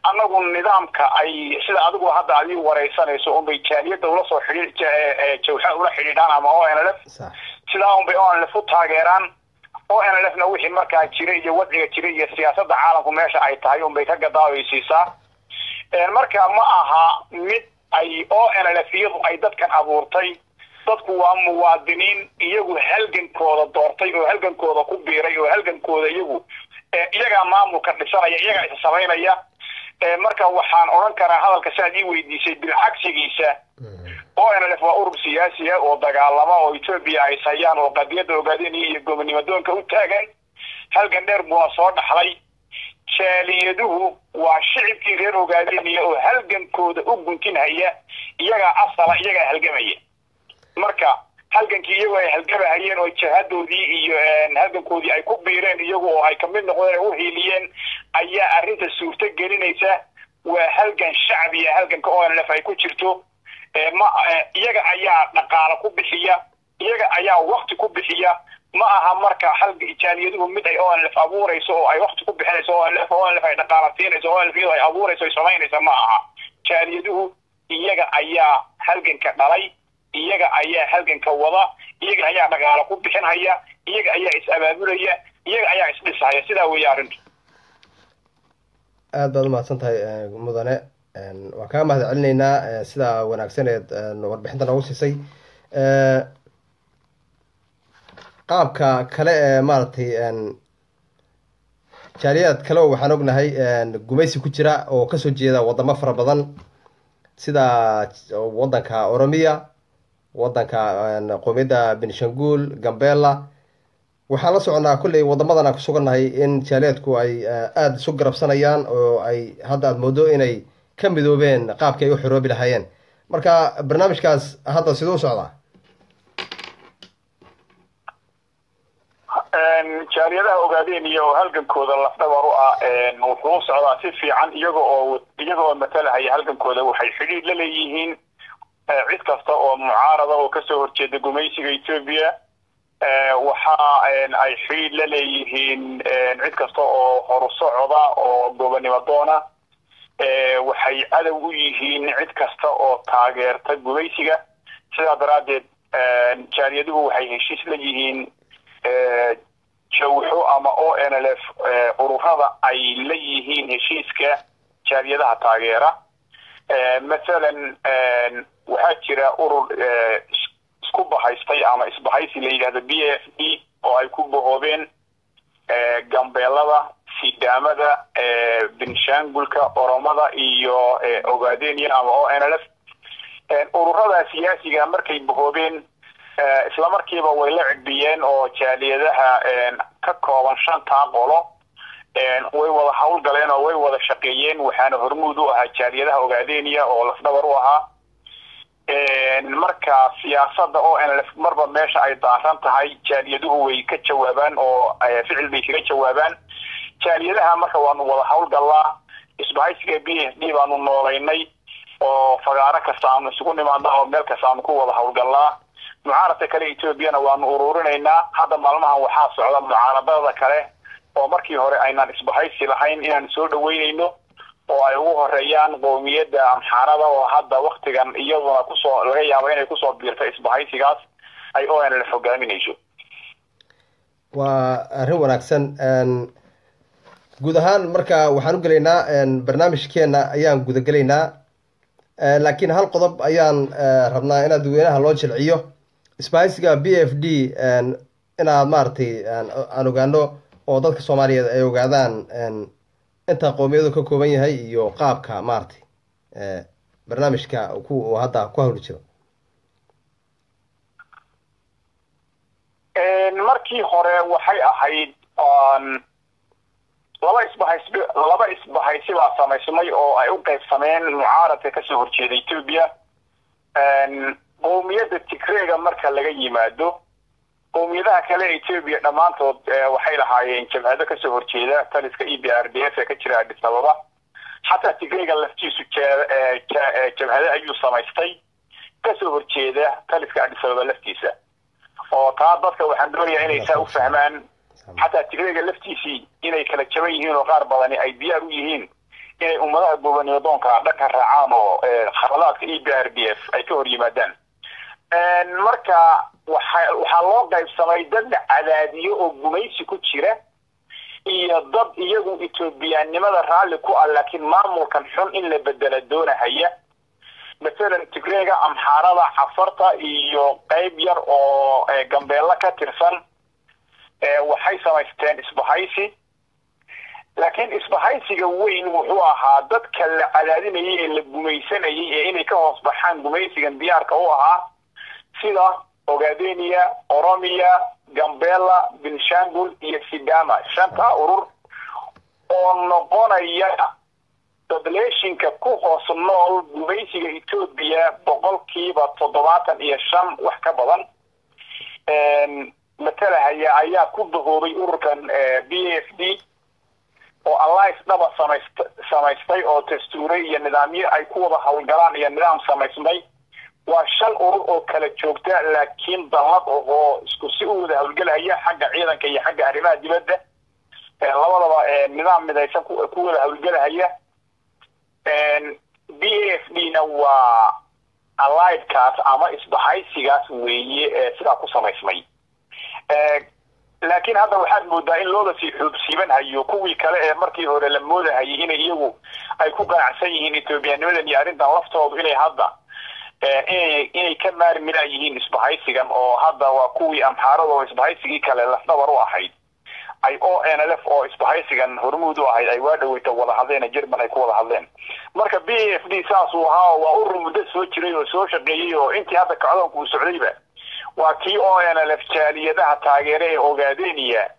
anagu nidaamka ay sida adigu hadda adii wareysanayso oo bay jaaliyada ula soo jawxa ula xidhiidhaan ama ONLF sida un bay ONLF u taageeraan ONLFna wixii markaa jiray iyo wadciga jiray iyo siyaasadda caalamku meesha ay tahay un bay ka gadaawaysiisaa marka ma aha mid ay ONLF iyadu ay dadkan abuurtay dadku waa muwaadiniin iyagu halgankooda doortay oo halgankooda ku biiray oo halgankooda iyaga maamulka dhisanaya iyaga isa samaynaya marka waxaan oran karaa hadalka saad ii weydiisay bilcagsigiisa ONLF waa urur siyaasi ah oo dagaalama oo Itoobiya ay sayaan oo qadiyada ogaadeenaya iyo gobonnimo doonka u taagan halgan dheer buu soo dhaxlay jaaliyaduhu waa shicibkii reer ogaadeenaya oo halgankooda u guntinaya iyaga asala iyaga halgamaya marka halgankii iyagu ay halgamahayeen oo jahadoodii iyo halgankoodii ay ku biireen iyagu oo ay kamid noqdeen u hiiliyeen ayaa arrinta suurta gelinaysa waa halgan shacbi ah halganka ONLF ay ku jirto iyaga ayaa dhaqaale ku bixiya iyaga ayaa waqti ku bixiya ma aha marka jaaliyadu mid ay ONLF abuurayso oo ay waqti ku bixinayso ONLF ay dhaqaale siinayso ONLF ay abuurayso ay samaynayso ma aha jaaliyaduhu iyaga ayaa halganka dhalay iyaga ayaa halganka wada iyaga ayaa dhaqaale ku bixinaya iyaga ayaa is abaabulaya iyaga ayaa is dhisaya sidaa weeye arrintu aad baad u mahadsantahay mudane waan kaa mahad celinaynaa sidaa wanaagsaneed warbixinta noogu siisay qaabka kale ee maaragtay jaaliyad kale oo waxaan ognahay gumaysi ku jira oo kasoo jeeda wadamo fara badan sida wadanka Oromiya wadanka qowmiyadda Benishangul Gambela waxaan la soconaa kulley wadamadan aan ku sugannahay in jaaliyadku ay aada isu garabsanayaan oo ay hadda aada moodo inay ka midoobeen qaabkii ay u xoroobi lahaayeen marka barnaamijkaas hadda siduu socdaa jaaliyadaha ogaadeenaya oo halgankooda lafdhabar u ah wuxuu socdaa si fiican iyagoo matalahaya halgankooda waxay xidhiidh la leeyihiin cid kasta oo mucaarada oo kasoo horjeeda gumaysiga Itoobiya waxa ay xidhiidh la leeyihiin cid kasta oo horu socda oo gobonnimo doona waxay cadow u yihiin cid kasta oo taageerta gumaysiga sidaa daraadeed jaaliyaduhu waxay heshiis la yihiin jawxo ama ONLF ururada ay la yihiin heshiiska jaaliyadaha taageera مثلا waxaa jira urur isku bahaystay ama isbahaysi la yiraahdo BFD oo ay ku boobeen Gambeelada Sidaamada Benishangulka Oromada iyo Ogaadeniya ama ONLF ururada siyaasiga markay boobeen isla markiiba way la cidbiyeen oo jaaliyadaha ka kooban 5 qolo way wada hawlgaleen oo way wada shaqeeyeen waxaana hormuud u ahaa jaaliyadaha Ogaadeniya oo lafdhabar u ahaa marka siyaasadda oo marba meesha ay daaran tahay jaaliyaduhu way ka jawaabaan oo ficil bay kaga jawaabaan jaaliyadaha marka waanu wada hawlgalaa isbahaysiga BFD baanu noolaynay oo fagaaro kasta aanu isugu nimaadnaa oo meel kasta aanu ku wada hawlgalaa mucaaradka kale Ethiopiana waanu ururinaynaa hadda maalmahan waxaa socda mucaaradada kale oo markii hore aynaan isbahaysi lahayn inaan soo dhaweynayno oo ay ugu horeeyaan qowmiyadda Amxaarada oo hadda waqtigan iyaduna ku soo laga yaabo inay ku soo biirto isbahaysigaas ay ONLF hogaaminayso waa arrin wanaagsan guud ahaan marka waxaan u gelaynaa barnaamijkeena ayaan guda gelaynaa laakiin hal qodob ayaan rabnaa in dadweynaha loo jilciyo isbahaysiga BFD inaad maartay aan ogaano oo dadka Soomaaliyeed ay ogaadaan inta qowmiyadu ka kooban yahay iyo qaabka maartay barnaamijka ku hadda ku hawli jiro markii hore waxay ahayd laba isbahaysi baa samaysmay oo ay u qaybsameen mucaaradka ka soo horjeeda Ethiopia qowmiyadda Tigreega marka laga yimaado qowmiyadaha kale Ethiopia dhamaantood waxay lahaayeen jabhado ka soo horjeeda taliska EPRDF ka jira Addis Ababa xataa Tigreega laftiisu jabhado ayuu samaystay ka soo horjeeda taliska Addis Ababa laftiisa oo taa dadka waxaan doonayaa inay saa u fahmaan حتى تقريبا لفتيسي إني كلا جميعين وقار بدني أي ديار ويهين إني أمضاء بوبني ودونك عندك الرعام وخرالات EPRDF أي كوري مدن مركا وحلوق جايب سمايدن عدادية وجميسي كتيرة هي ضد يجوا إثيوبيا لماذا رأى كو لكن ما ممكن حن إلا بدل الدولة هي مثلا تقريبا أمحارة حفرتها يو قيبير أو جنبيلا كترسن waxay samaysteen isbahaysi laakiin isbahaysiga weyn wuxuu ahaa dadka la calaadinayay ee la gumaysanayay ee inay ka hoos baxaan gumaysigan diyaarka u ahaa sida Ogaadeniya, Oromiya, Gambela, Benishangul iyo Sidama shanta urur oo noqonaya populationka ku hoos nool gumaysiga Ethiopia boqolkiiba 75 wax ka badan مثلا هي أيها كله بيوركن BFD أو الله يسنبه سمايستي أو تستوري النظامية أي قوة هالجران النظام سمايستي وشل أو كلا شوكتا لكن ضغط أو سكسيو ده هالجلا هي حاجة عيدا كي حاجة أريمة دي بدأ الله النظام ده يسمى قوة هالجلا هي BFD نوع الله يكات أما إصبحي سيجات ويي سلاكو سمايستي لكن هذا واحد مودا إن لولا سيبان هيو كوي كلا مركي هو لمودا هي هنا يجو أي كوكا عسيه هنا تبين ولا يارين تلفتوا إلى هذا إني كمار من أيهين إصبحي سجام أو هذا وكوي أمحارة وإصبحي سجي كلا لفنا واحد أي ONLF أو إصبحي سجام هرمودو واحد أي واحد ويتوضع هذين جربنا يكون هذين مركب BFD ساسوها وأرمودس وشري وسوش جيو أنت هذا كعلم كوسعيبة وكي ONLF جاليدها تاgeeray Ogaadeniya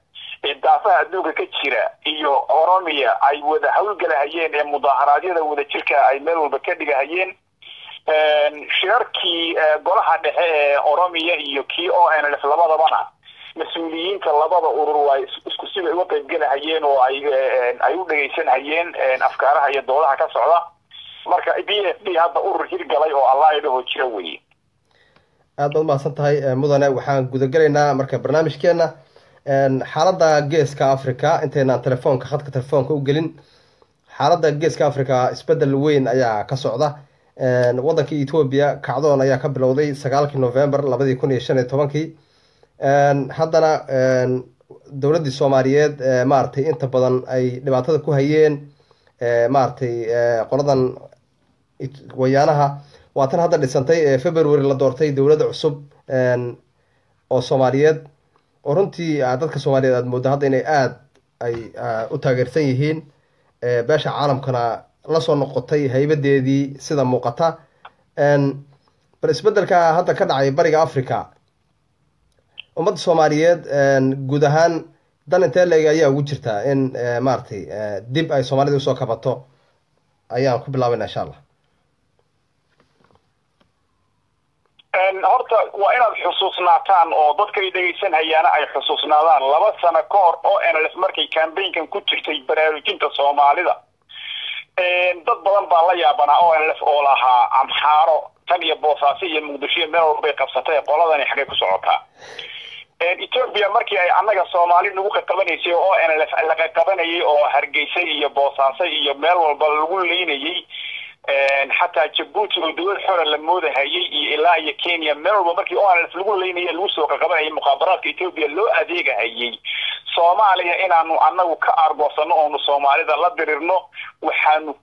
idaafaha adduunka ka jira iyo Oromiya ay wada hawlgalahayeen ee mudaharaadyada wada jirka ay meel walba ka dhigahayeen shirarkii golaha dhexe ee Oromiya iyo kii ONLF labadabana mas'uuliyiinta labada urur way isku si ay u qayb galahayeen oo ay u dhageysanayeen afkaaraha iyo doodaha ka socda marka BFD hadda urur hirgalay oo Allah ilaho jira weeye aad baad mahadsan tahay mudane waxaan guda galaynaa marka barnaamijkeena xaaladda geeska Afrika inteenaan telefoonka khadka telefoonka u gelin xaaladda geeska Afrika isbedel weyn ayaa ka socda waddanka Ethiopia kacdoon ayaa ka bilowday 9 November 2015 haddana dawladda Soomaaliyeed maartay inta badan ay dhibaatada ku hayeen maartay qoladan wayaanaha waatan hadda dhisantay February la doortay dawladda cusub oo Soomaaliyeed oo runtii dadka Soomaaliyeed aad moodo hadda inay aad ay u taageersan yihiin beesha caalamkana la soo noqotay haybadeedii sida muuqata bal isbedelka hadda ka dhacay bariga Afrika ummadda Soomaaliyeed guud ahaan dan intee leeg ayaa ugu jirtaa in maaragtay dib ay soomaalida usoo kabato ayaan ku bilaabayna insha allah. horta waa inaad xusuusnaataan oo dadkay dhegeysan hayaana ay xusuusnaadaan 2 sano ka hor oo NLF markay campaignkan ku jirtay baraarujinta Soomaalida dad badan baa la yaabanaa oo NLF oo lahaa Amxaaro tan iyo Boosaaso iyo Muqdisho meel walba ay qabsatay qoladani xagee ku socotaa. Ethiopia markii ay annaga Soomaali lagu qabanayay oo NLF la qabanayay oo Hargeysa iyo Boosaaso iyo meel walba lagu leeynayay حتى جيبوتي ودول حر لمودة هي إلى كينيا مر ومركي أنا في الأول لين يلوسوا كقبل هي مخابرات إثيوبيا لو أديجة هي صوماليا أنا كأربع سنوات صوماليا ذا لا دريرنا وحنو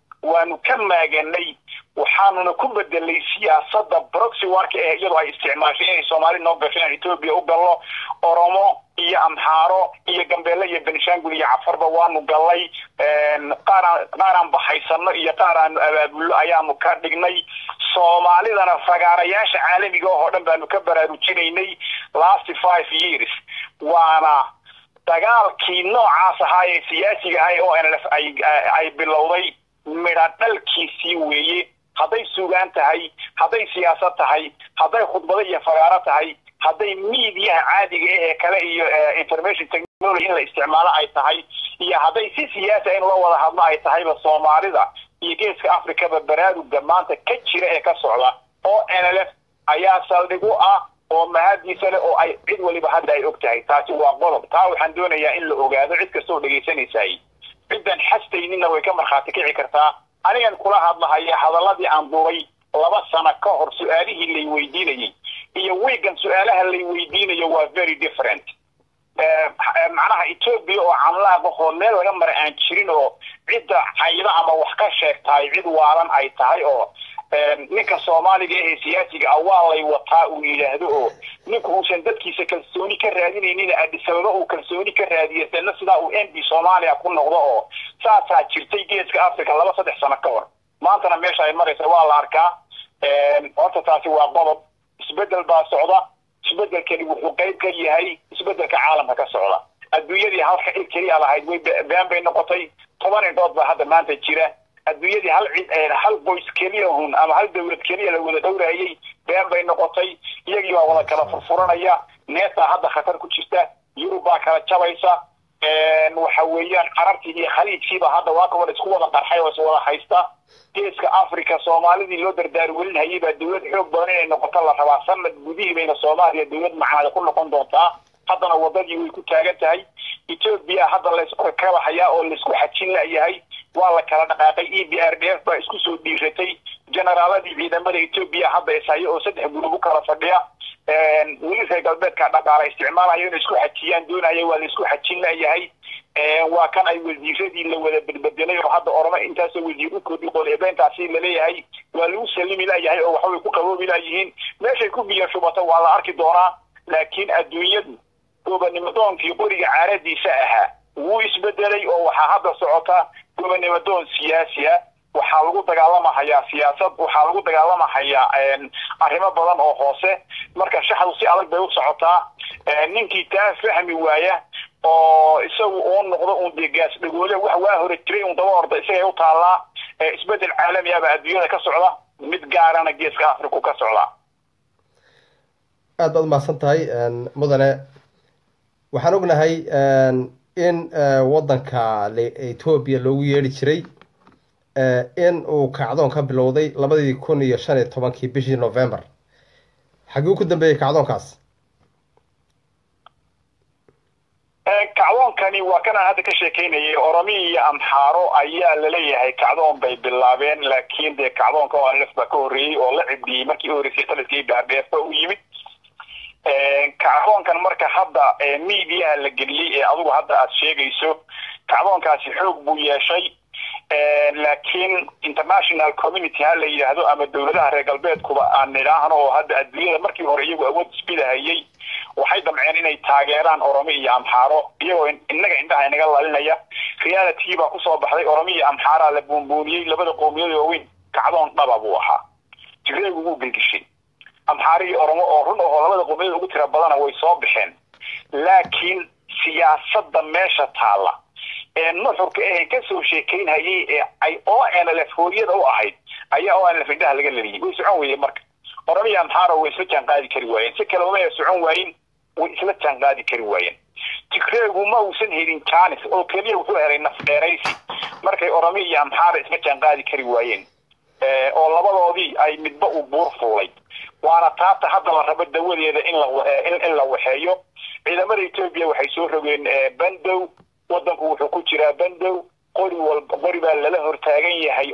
جنّي وحنو نكون بدل سياسة بروكسي وارك يلا استعمار في صومالي نوقف في إثيوبيا وبالله أورمو يا أمحارو يا جنبلا يا بنشانغول يا عفر بوان وقالي قارن بحيسنا يا قارن أيام كارديني صومالي ذا فقارياش عالمي جو هذا بنكبر روتيني last 5 years وأنا dagaalkii noocaas ahaa siyaasiga ahaa oo ay bilowday midadalkiisii weeye haday suugaan tahay haday siyaasad tahay haday khudbado iyo fagaaro tahay haday media caadiga ah kale iyo information technology in la isticmaalo ay tahay iyo haday si siyaasi in loo wada hadlo ay tahay Soomaalida iyo Geeska Afrika baraaruga maanta ka jira ee ka socda oo NLF ayaa saldhigu ah oo mahadiisa leh oo ay cid waliba hadda ay ogtahay taasi waa qodob taa waxaan doonayaa in la ogaado cid kastoo dhageysanaysaay ciidan xastaynina way ka marxaati kici kartaa anigan kula hadlahay hadaladii aan duubay 2 sano ka hor su'aalihii la weydiinayay iyo weegan su'aalaha la weydiinayo waa very different macnaha Ethiopia oo camlaha qof meel laga maray aan jirin oo cidda hay'ada ama wax ka sheegtay cid waalan ay tahay oo ninka Soomaaliga ee siyaasiga awaalay wataa uu yiraahdo oo ninku uusan dadkiisa kalsooni ka raadinaynin adisababa uu kalsooni ka raadiyay sida uu NB Soomaaliya ku noqdo oo saasaa jirtay Geeska Afrika 2-3 sano ka hor maantana meesha ay maraysa waa la arkaa horta taasi waa qodob isbedel baa socda isbedelkani wuxuu qayb ka yahay isbedelka caalamka ka socda adduunyadii halka il kaliya lahayd way baan bay noqotay 10 dood baa hadda maanta jira adduunyadii hal qoys kaliya ama hal dawlad kaliya la wada dhowrayay baan bay noqotay iyagii waa wada kala furfuranaya neeta hadda khatar ku jirta Yuruba kala jabaysa waxa weeyaan Carabtii iyo Khaliijkiiba hadda waa kuwa isku wada qarxay oo wada haysta Geeska Afrika Soomaalidii loo dardaar welinayay baa dawlad xoog badan inay noqoto la rabaa sanad gudihii bayna Soomaaliya dawlad macnaheedu ku noqon doontaa haddana wadadii way ku taagan tahay Ethiopia hadda la isku kala hayaa oo la isku xajin lahayahay waa la kala dhaqaaqay EPRDF baa isku soo dhiiratay generaaladii ciidamada Ethiopia hadda isayo oo 3 group kala fadhiya weli reer galbeedka dhaqaale isticmaalayo inay isku xajiyaan doonayay waa la isku xajin lahayahay waa kan ay wasiiradii la wada bedbedelay oo hadda oroma intaas wasiiru koodii qoleebeentaasi la leeyahay waa lagu salimi lahayahay oo waxa ay ku qaboobi lahayihiin meeshay ku biyo shubato waa la arki doonaa laakiin adduunyadu gobonnimadoonkii qoriga caaradiisa ahaa wuu isbedelay oo waxa hadda socota gobonnimadoon siyaasi ah waxa lagu dagaalamayaa siyaasad waxa lagu dagaalamayaa arrimo badan oo hoose marka shaxdu si adag bay u socotaa ninkii taa fahmi waaya oo isagu oo noqdo uu deegaas dhagoole wax waa hore jiray uu daba orday isaga u taala isbedel caalami ah adduunyada ka socda mid gaarana Geeska Afrika ka socda aad baad mahadsan tahay mudane waxaan ognahay in wadanka Ethiopia loogu yeeri jiray in uu kacdoon ka bilowday 2015 bishii November xaguu ku dambeeyay kacdoonkaas kacdoonkani waa kana hadda ka sheekeynayay Oromiya iyo Amxaaro ayaa la leeyahay kacdoon bay bilaabeen laakiin de kacdoonka oo lafba ka horeeyay oo la cibdiyay markii horeysay talakii baarbeef u yimid kacdoonkan marka hadda media la geliyay ee adigu hadda aad sheegayso kacdoonkaasi xoog buu yeeshay laakiin international community hal la yiraahdo ama dawladaha reer galbeedkuba aan niraahno oo hadda adduunyada markii hore iyagu awood isbidahayay waxay damceen inay taageeraan Oromiya iyo Amxaaro iyagoo inaga indhaha inaga laalinaya reality baa ku soo baxday Oromiya iyo Amxaaro la buunbuuniyay labada qowmiyad oo weyn kacdoon dhaba buu ahaa tigreegu ugu bilgishay Amxaaro iyo Oromo oo run oo labada qowmiyad ugu tira badan way soo bixeen laakiin siyaasadda meesha taalla nuxurka ka soo sheekaynayay ay ONLF hooyada u ahayd ayaa ONLF indhaha laga leeyay way socon weeyay marka Oromiya Amhara way isla jaan qaadi kari waayeen si kale uma socon waayeen way isla jaan qaadi kari waayeen Tigreegu ma uusan helin chance oo kaliya wuxuu helay naf dheeraysi markay Oromiya Amhara isla jaan qaadi kari waayeen oo labadoodii ay midba u buur fuulay waana taabta hadda la rabo dawadeeda in la waxeeyo ciidamada Itoobiya waxay soo rogeen bandow wadanku wuxuu ku jiraa bandow qori baa lala hortaagan yahay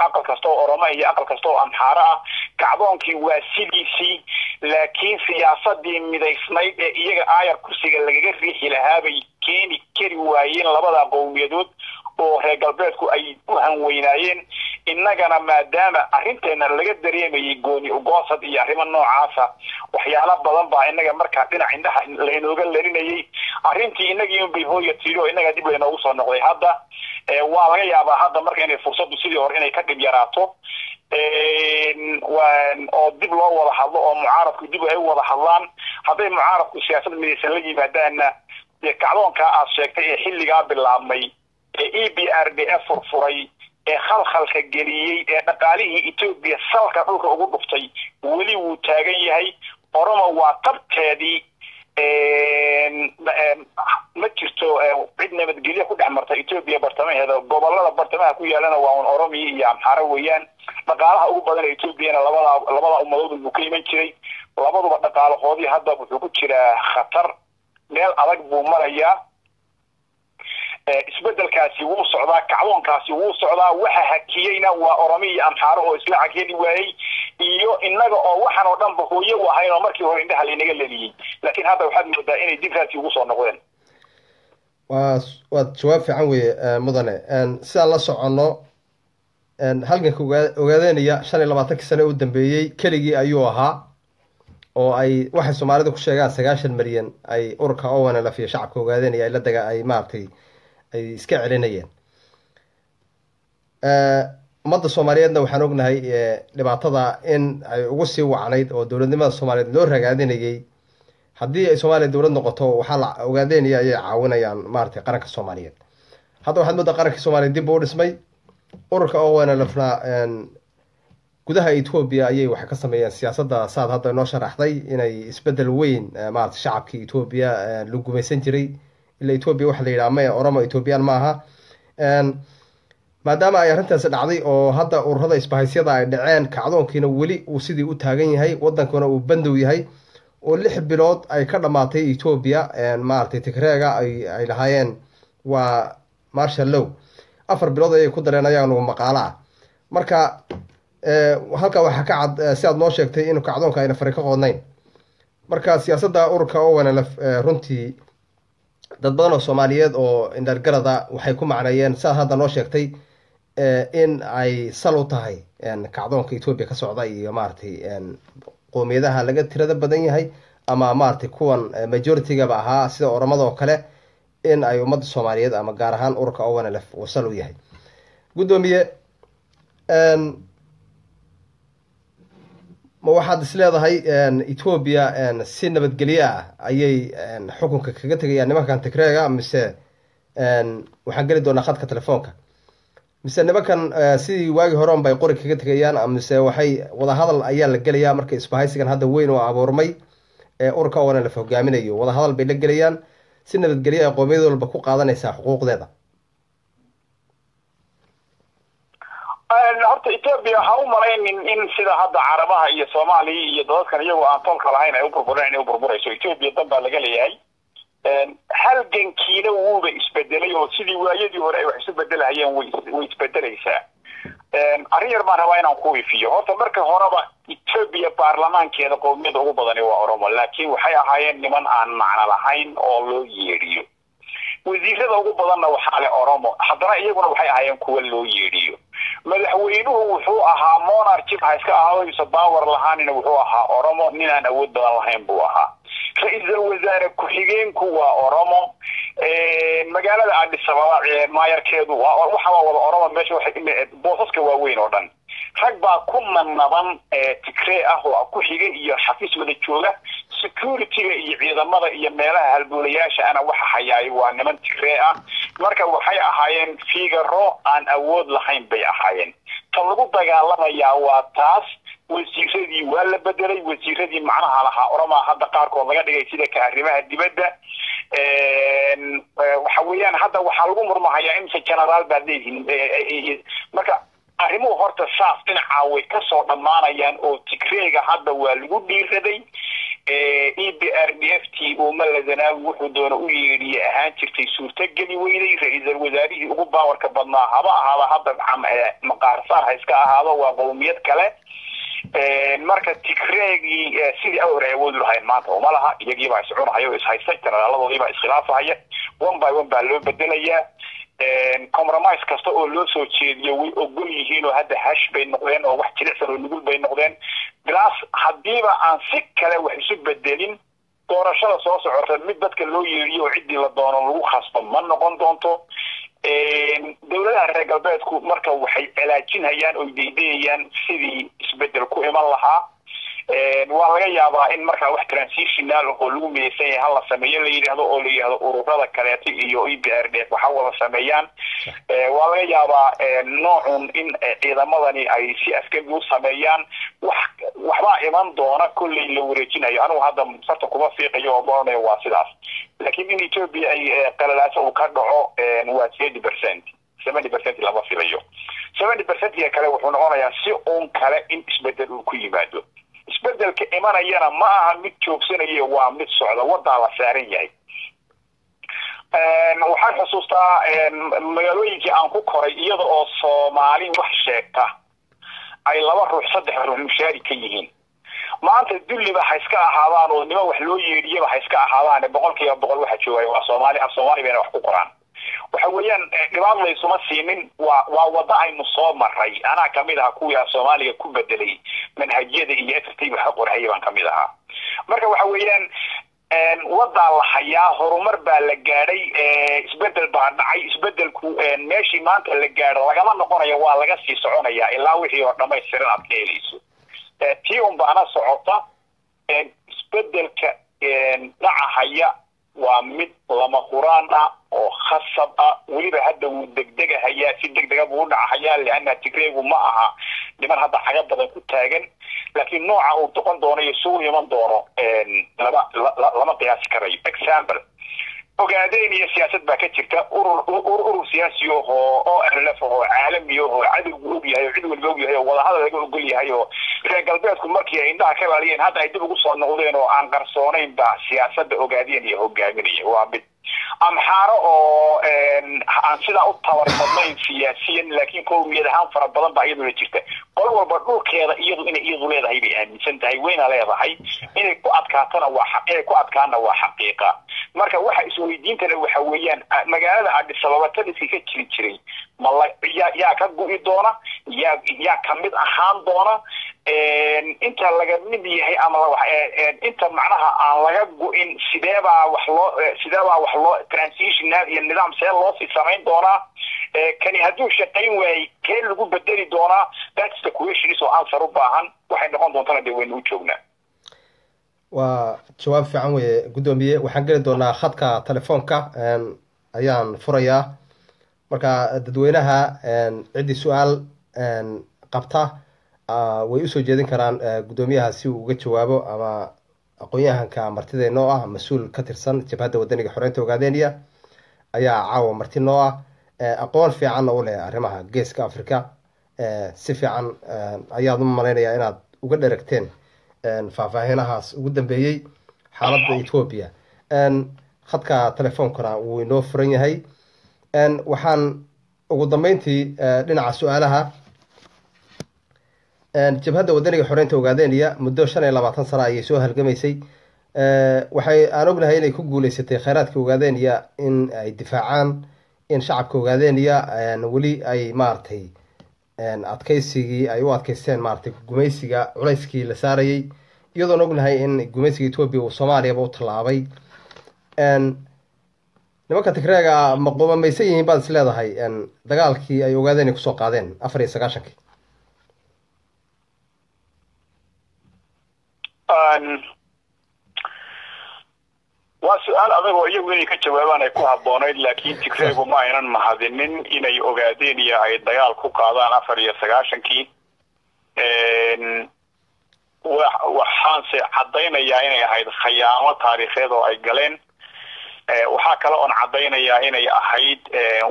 aqal kasto Oromo iyo aqal kasto Amhara ah kacdoonkii waa sidiisii laakiin siyaasadii midaysnayd ee iyaga aayar kursiga lagaga riixi lahaa bay keeni kari waayeen labada qowmiyadood oo reer galbeedku ay u hanweynaayeen innagana maadaama arrinteena laga dareemayay gooni u goosad iyo arrimo noocaasa waxyaalo badan baa inaga markaa dhinac indhaha leenooga lelinayay arrintii inagii bay hooyo tiiro inaga dib leenoogu soo noqday hadda waa laga yaabaa hadda marka inay fursadu sidii hore inay ka dhib yaraato oo dib loo wada hadlo oo mucaaradku dib ay wada hadlaan hadday mucaaradku siyaasad midaysan la yimaadaanna kacdoonka aad sheegtay ee xilligaa bilaabmay EBRDF furay khalkhalka geliyay dhaqaalihii Itoobiya salka dhulka ugu dhuftay wali wuu taagan yahay Oromo waa tabteedii ma jirto cid nabadgelyo ku dhamartay Itoobiya bartamaheeda gobolada bartamaha ku yaalana waa Oromiya iyo Amhara weeyaan dhaqaalaha ugu badan ee Itoobiyana labada ummadood uu ka iman jiray labaduba dhaqaalahoodii hadda wuxuu ku jiraa khatar meel adag buu marayaa isbedelkaasi wuu socdaa kacdoonkaasi wuu socdaa waxa hakiyayna waa Oromiya Amhara oo isla cageli waayay iyo inaga oo waxan oo dhanba hooyo wahayn oo markii hore indhaha leenaga leeyay laakiin hadda waxaad moodaa inay dib raasi ugu soo noqdeen waa jawaab fiican weeye mudane sidaan la soconno halganka ogaadeenaya 25 sano u dambeeyay keligii ayuu ahaa oo ay waxay Soomaalidu ku sheegaan 9 milyan ay urka ONLF iyo shacabka ogaadeenaya la daga ay maartay ay iska celinayeen ummadda Soomaaliyeedna waxaan ognahay dhibaatada in ay ugu sii wacnayd oo dawladnimada Soomaaliyeed loo ragaadinayay haddii ay Soomaaliya dawlad noqoto waxa la ogaadeenaya ay caawinayaan maartay qaranka Soomaaliyeed hadda waxaad moodaa qaranka Soomaaliyeed dib u dhismay ururka ONLFna gudaha Itoobiya ayay wax ka sameeyeen siyaasadda saad hadda noo sharaxday inay isbedel weyn maartay shacabka Itoobiya lagu gumaysan jiray ila Itoobiya waxa la yiraahdo Oromo Itoobiyaan ma aha maadaama ay arrintaas dhacday oo hadda ururada isbahaysyada ay dhaceen kacdoonkiina weli uu sidii u taagan yahay wadankuna uu bandow yahay oo 6 bilood ay ka dhamaatay Itoobiya maartay Tigreega ay lahaayeen waa martial law 4 bilood ay ku dareenayaan oo maqaala ah marka halka waxa ka cad si aad noo sheegtay inuu kacdoonka ayna fariiqo qodnayn marka siyaasadda ururka ONLF runtii dad badan oo Soomaaliyeed oo indhalgarada waxay ku macnaayeen saad hadda noo sheegtay in ay sal u tahay kacdoonka Itoobiya ka socda iyo maartay qoomiyadaha laga tirada badan yahay ama maartay kuwan majority-ga ba ahaa sida Oromada oo kale in ay ummadda Soomaaliyeed ama gaar ahaan ururka ONLF uu sal u yahay gudoomiye ma waxaad isleedahay Itoobiya si nabadgelyo ah ayay xukunka kaga tagayaan nimankan Tigreega mise waxaan gali doonaa khadka telefoonka mise nimankan sidii waagi hore bay qori kaga tagayaan mise waxay wada hadal ayaa la gelayaa markay isbahaysigan hadda weyn oo abuurmay ururka ONLF hogaaminayo wada hadal bay la gelayaan si nabadgelyo ay qoomiyad walba ku qaadanaysaa xuquuqdeeda horta Itoobiya waxa u malaynin in sida hadda Carabaha iyo Soomaaliya iyo dadkan iyagu aan tolka lahayn ay u burburayso Itoobiya damba laga leeyahay halgankiina wuuba isbedelay oo sidii waayadii hore ay wax isu bedelayeen way isbedelaysaa arrin yar baan rabaa inaan ku ifiyo horta marka horeba Itoobiya baarlamaankeeda qowmiyada ugu badan waa Oromo laakiin waxay ahaayeen niman aan macna lahayn oo loo yeeriyo wasiirada ugu badanna waxa leh Oromo haddana iyaguna waxay ahaayeen kuwa loo yeeriyo madaxweynuhu wuxuu ahaa monarchy iska ahaayso power lahaanina wuxuu ahaa Oromo ninaan awood badan lahayn buu ahaa ra'iisul wasaare ku-xigeenku waa Oromo magaalada Addis Ababa maayarkeedu waxa wada Oromo meesha waxay boosaska waaweyn oo dhan rag baa ku naban Tigray ah oo ku xigay iyo xafiis wada jooga security-ga iyo ciidamada iyo meelaha halbuulayaasha ana waxa hayaay waa niman Tigray ah marka waxay ahaayeen figaro aan awood lahayn bay ahaayeen tan lagu dagaalamayaa waa taas wasiiradii waa la bedelay wasiiradii macnaha lahaa orama hadda qaarkood laga dhigay sida ka arrimaha dibadda waxa weeyaan hadda waxa lagu murmahayaa in general baadleeyihiin marka arrimuhu horta saaf dhinaca way ka soo dhamaanayaan oo Tigrayga hadda waa lagu dhiiraday EPRDF oo maladana wuxuu doona u yeedhiyay ahaan jirtay suurtageli weynay ra'iisul wasaarihii ugu baawarka badnaa haba hadda maqaarsaar iska ahaado waa qowmiyad kale marka Tigraygi sidii awr ay wada lahayn maanta oo malaha iyagii baa soconayo is haystay talaaladoodii baa iskhilaafaya one by one baa loo bedelayaa compromise kasta oo loo soo jeediyo way ogol yihiin oo hadda hash bay noqdeen oo wax jilicsan oo nugul bay noqdeen glass hadiiba aan si kale wax isu bedelin doorashada soo socota mid dadka loo yeeriyo cidii la doono lagu khasbo ma noqon doonto dawladaha reer galbeedku marka waxay cilaajinayaan oo deedeeyaan sidii isbedel ku iman lahaa waa laga yaabaa in marka wax transitional oo lagu meeyay hal la sameeyo la yiraahdo oo la yiraahdo ururada kale iyo EPRDF waxa wada sameeyaan waa laga yaabaa noocun in ciidamadani ay si askari u sameeyaan waxba iman doona kulli la wareejinayo anigu hadda sarta kuma fiiqayo oo doonay waa sidaas laakiin in Ethiopia ay qalalaas oo ka dhaco waa 70% lama filayo 70% kale wuxuu noqonayaa si uun kale in isbedel uu ku yimaado isbedelka imanayana ma aha mid joogsanayo waa mid socda wada la saaran yahay waxaan xusuustaa magaalooyinkii aan ku koray iyada oo Soomaali wax sheegta ay laba ruux saddex ruux mushaari ka yihiin maanta dulliba ha iska ahaadaan oo nima wax loo yeedhiyaba ha iska ahaadaan boqolkiiba waxa joogay waa Soomaali bayna wax ku qoraan waxa weeyaan dhibaat la isuma siinin waa wada aynu soo maray ana kamid ah kuwa Soomaaliga ku bedelay manhajyada iyo FTB waxa qorayay baan kamid ahaa marka waxa weeyaan wada la hayaa horumar baa la gaaray isbedel baa dhacay isbedelku meeshii maanta la gaaro lagama noqonayo waa laga sii soconaya ilaa wixii oo dhameystiran aad ka helayso tii baana socota isbedelka dhacaya waa mid lama quraan ah oo khasab ah waliba hadda uu degdegayaa si degdeg buu dhacayaa laana Tigraygu ma aha niman hadda xaga badan ku taagan laakiin nooca uu toqon doonayo soo iman doono lama qiyaas karayo example ogaadeen iyo siyaasad baa ka jirta urur siyaasi oo RLF oo caalami oo cadowgu og yahay cid walba og yahay wada hadal laga ogol yahay oo reer galbeedku markii ay indhaha ka baaliyeen hadda ay dib ugu soo noqdeen oo aan qarsoonayn ba siyaasadda ogaadeen iyo hogaaminaya waa mid amxaaro oo aan sida u tabarsadnayn siyaasiyan laakiin qowmiyad ahaan fara badan baa iyadu jirta qol walba dhulkeeda iyadu leedahay bay aaminsan tahay weyna leedahay inay ku adkaatana waa xaqiiqa marka waxa isweydiintana waxa weeyaan magaalada Addis Ababa tadisi ka jiray yaa ka go'i doona yaa kamid ahaan doona inta laga mid yahay ama inta macnaha aan laga go'in sideeba wax loo transitional iyo nidaam see loo si samayn doona kani haduu shaqayn waay keen lagu bedeli doona that's the question so answer u baahan waxay noqon doontaa waynu u joognaa waa jawaab fiican weeye gudoomiye waxaan geli doonaa khadka telefoonka ayaan furayaa marka dadweynaha cidii su'aal qabta way u soo jeedin karaan gudoomiyaha si uu uga jawaabo ama aqoon-yahanka martida noo ah mas'uul ka tirsan jabhadda wadaniga xoreynta Ogaadeniya ayaa caawa marti noo ah aqoon fiican u leh arrimaha geeska Afrika si fiican ayaad u maleynayaa inaad uga dheregteen faahfaahinahaas ugu dambeeyay xaaladda Ethiopia khadka telefoonkana wuu inoo furan yahay waxaan ugu dambeyntii dhinaca su'aalaha jabhadda wadaniga xoreynta Ogaadeniya muddo 25 sano ayay soo halgamaysay waxay aan ognahay inay ku guuleysatay kheyraadka Ogaadeniya in ay difaacaan in shacabka Ogaadeniya wali ay maartay adkaysigii ay u adkaysteen maartay gumaysiga culayskii la saarayay iyadoo ognahay in gumaysiga Ethiopia uu Soomaaliya u talaabay nimanka Tigrayga ma qomamaysan yihiin baad is leedahay dagaalkii ay Ogaadeniya ku soo qaadeen 94 su-aal adagoo iyagu inay ka jawaabaan ay ku habboonayd laakiin tigreegu ma aynan mahadinin inay ogaadeen iyo ay dagaal ku qaadaan 94 waxaanse caddaynayaa inay ahayd khiyaamo taariikheed oo ay galeen waxaa kale oon caddaynayaa inay ahayd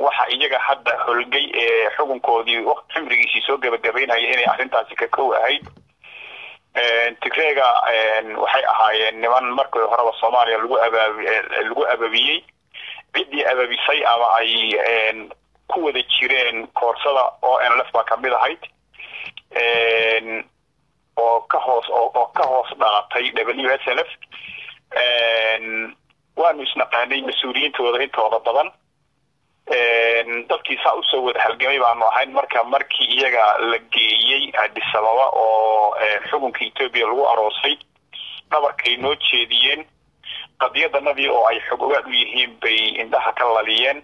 waxa iyaga hadda holgay ee xukunkoodii waqti cimrigiisii soo gabagabaynaya inay arrintaasi ka kow ahayd tigreega waxay ahaayeen niman markii horeba Soomaaliya lagu ababiyay cidii ababisay ama ay ku wada jireen koorsada oo NLF ba kamid ahayd oo ka hoos dhalatay WSLF waanu isnaqaanay mas'uuliyintooda intooda badan dadkii saa u soo wada halgamay baanu ahayn markii iyaga la geeyay Addis Ababa oo xukunkii Itoobiya lagu aroosay dhabarkay noo jeediyeen qadiyadanadii oo ay xog ogaad u yihiin bay indhaha ka laliyeen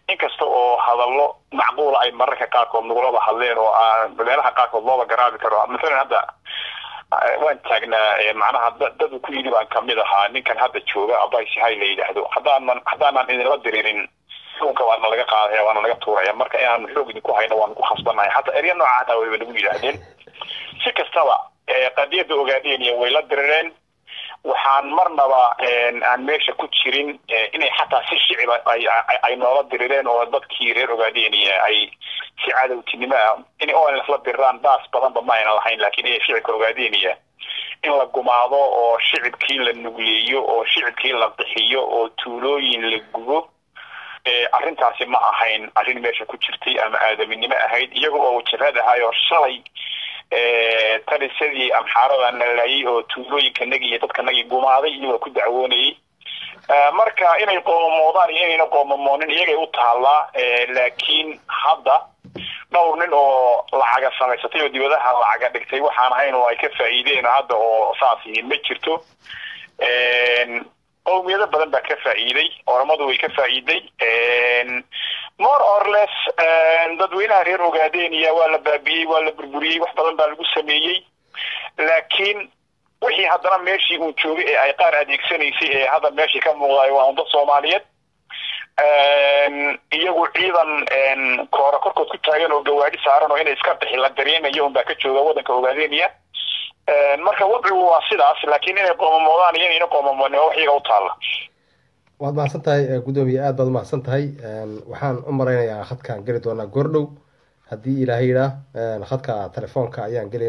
inkasta oo hadallo macquul ay mararka qaarkood nagula hadleen oo meelaha qaarkood looba garaabi karo مثلا hadda waan taagnaa macnaha dad ku yiri baan kamid ahaa ninkan hadda jooga abaysi hay la yiraahdo hadaan idinla diriirin xukunka waa laga qaaday waa laga tuuraya marka inaan xoog idin ku hayno waan ku khasbanahay hatta eriya nooca ah way nagu yiraahdeen si kastaba qadiyada ogaadeen iyo way la dirireen waxaan marnaba aan meesha ku jirin inay xataa si shicib ay noola dirireen oo dadkii reer ogaadeen ay si cadawtinimo in oo la diraan baas badan ba ma ayna lahayn laakiin ay shicibka ogaadeen in la gumaado oo shicibkii la nugleeyo oo shicibkii la bixiyo oo tuulooyin la gubo arrintaasi ma ahayn arrin meesha ku jirtay ama aadaminimo ahayd iyaga oo wajahada ahayo shalay talisadii amxaarada nalaayay oo tuulooyinka nagi iyo dadka nagi gumaaday iyo ku dacwoonayay marka inay qoomoodaan iyo inay qoomoonin iyagay u taala laakiin hadda dhowr nin oo lacaga samaysatay oo dibadaha lacaga dhigtay waxaan ahayn oo ay ka faa'iideen hadda oo saasi ma jirto qowmiyada badan baa ka faa'iiday oramadu way ka faa'iiday more or less dadweynaha reer ogaadeen iyo waa la baabiyay waa la burburiyay wax badan baa lagu sameeyay laakiin wixii haddana meeshii uu joogay ee ay qaar adeegsanaysay ee hadda meeshii ka muuqday waa dad Soomaaliyeed iyagu ciidan korkood ku taagan oo gawaadi saaran oo inay iska bixi la dareemayo baa ka jooga wadanka ogaadeen marka wadcigu waa sidaas laakiin inay qoomoodaan iyo inay qoomoonin wax iyaga u taala waad mahadsantahay gudoomiye aad baad mahadsantahay waxaan u maraynayaa khadkaan geli doonaa goordhow haddii ilaahay yiraahdo khadka telefoonka ayaan gelin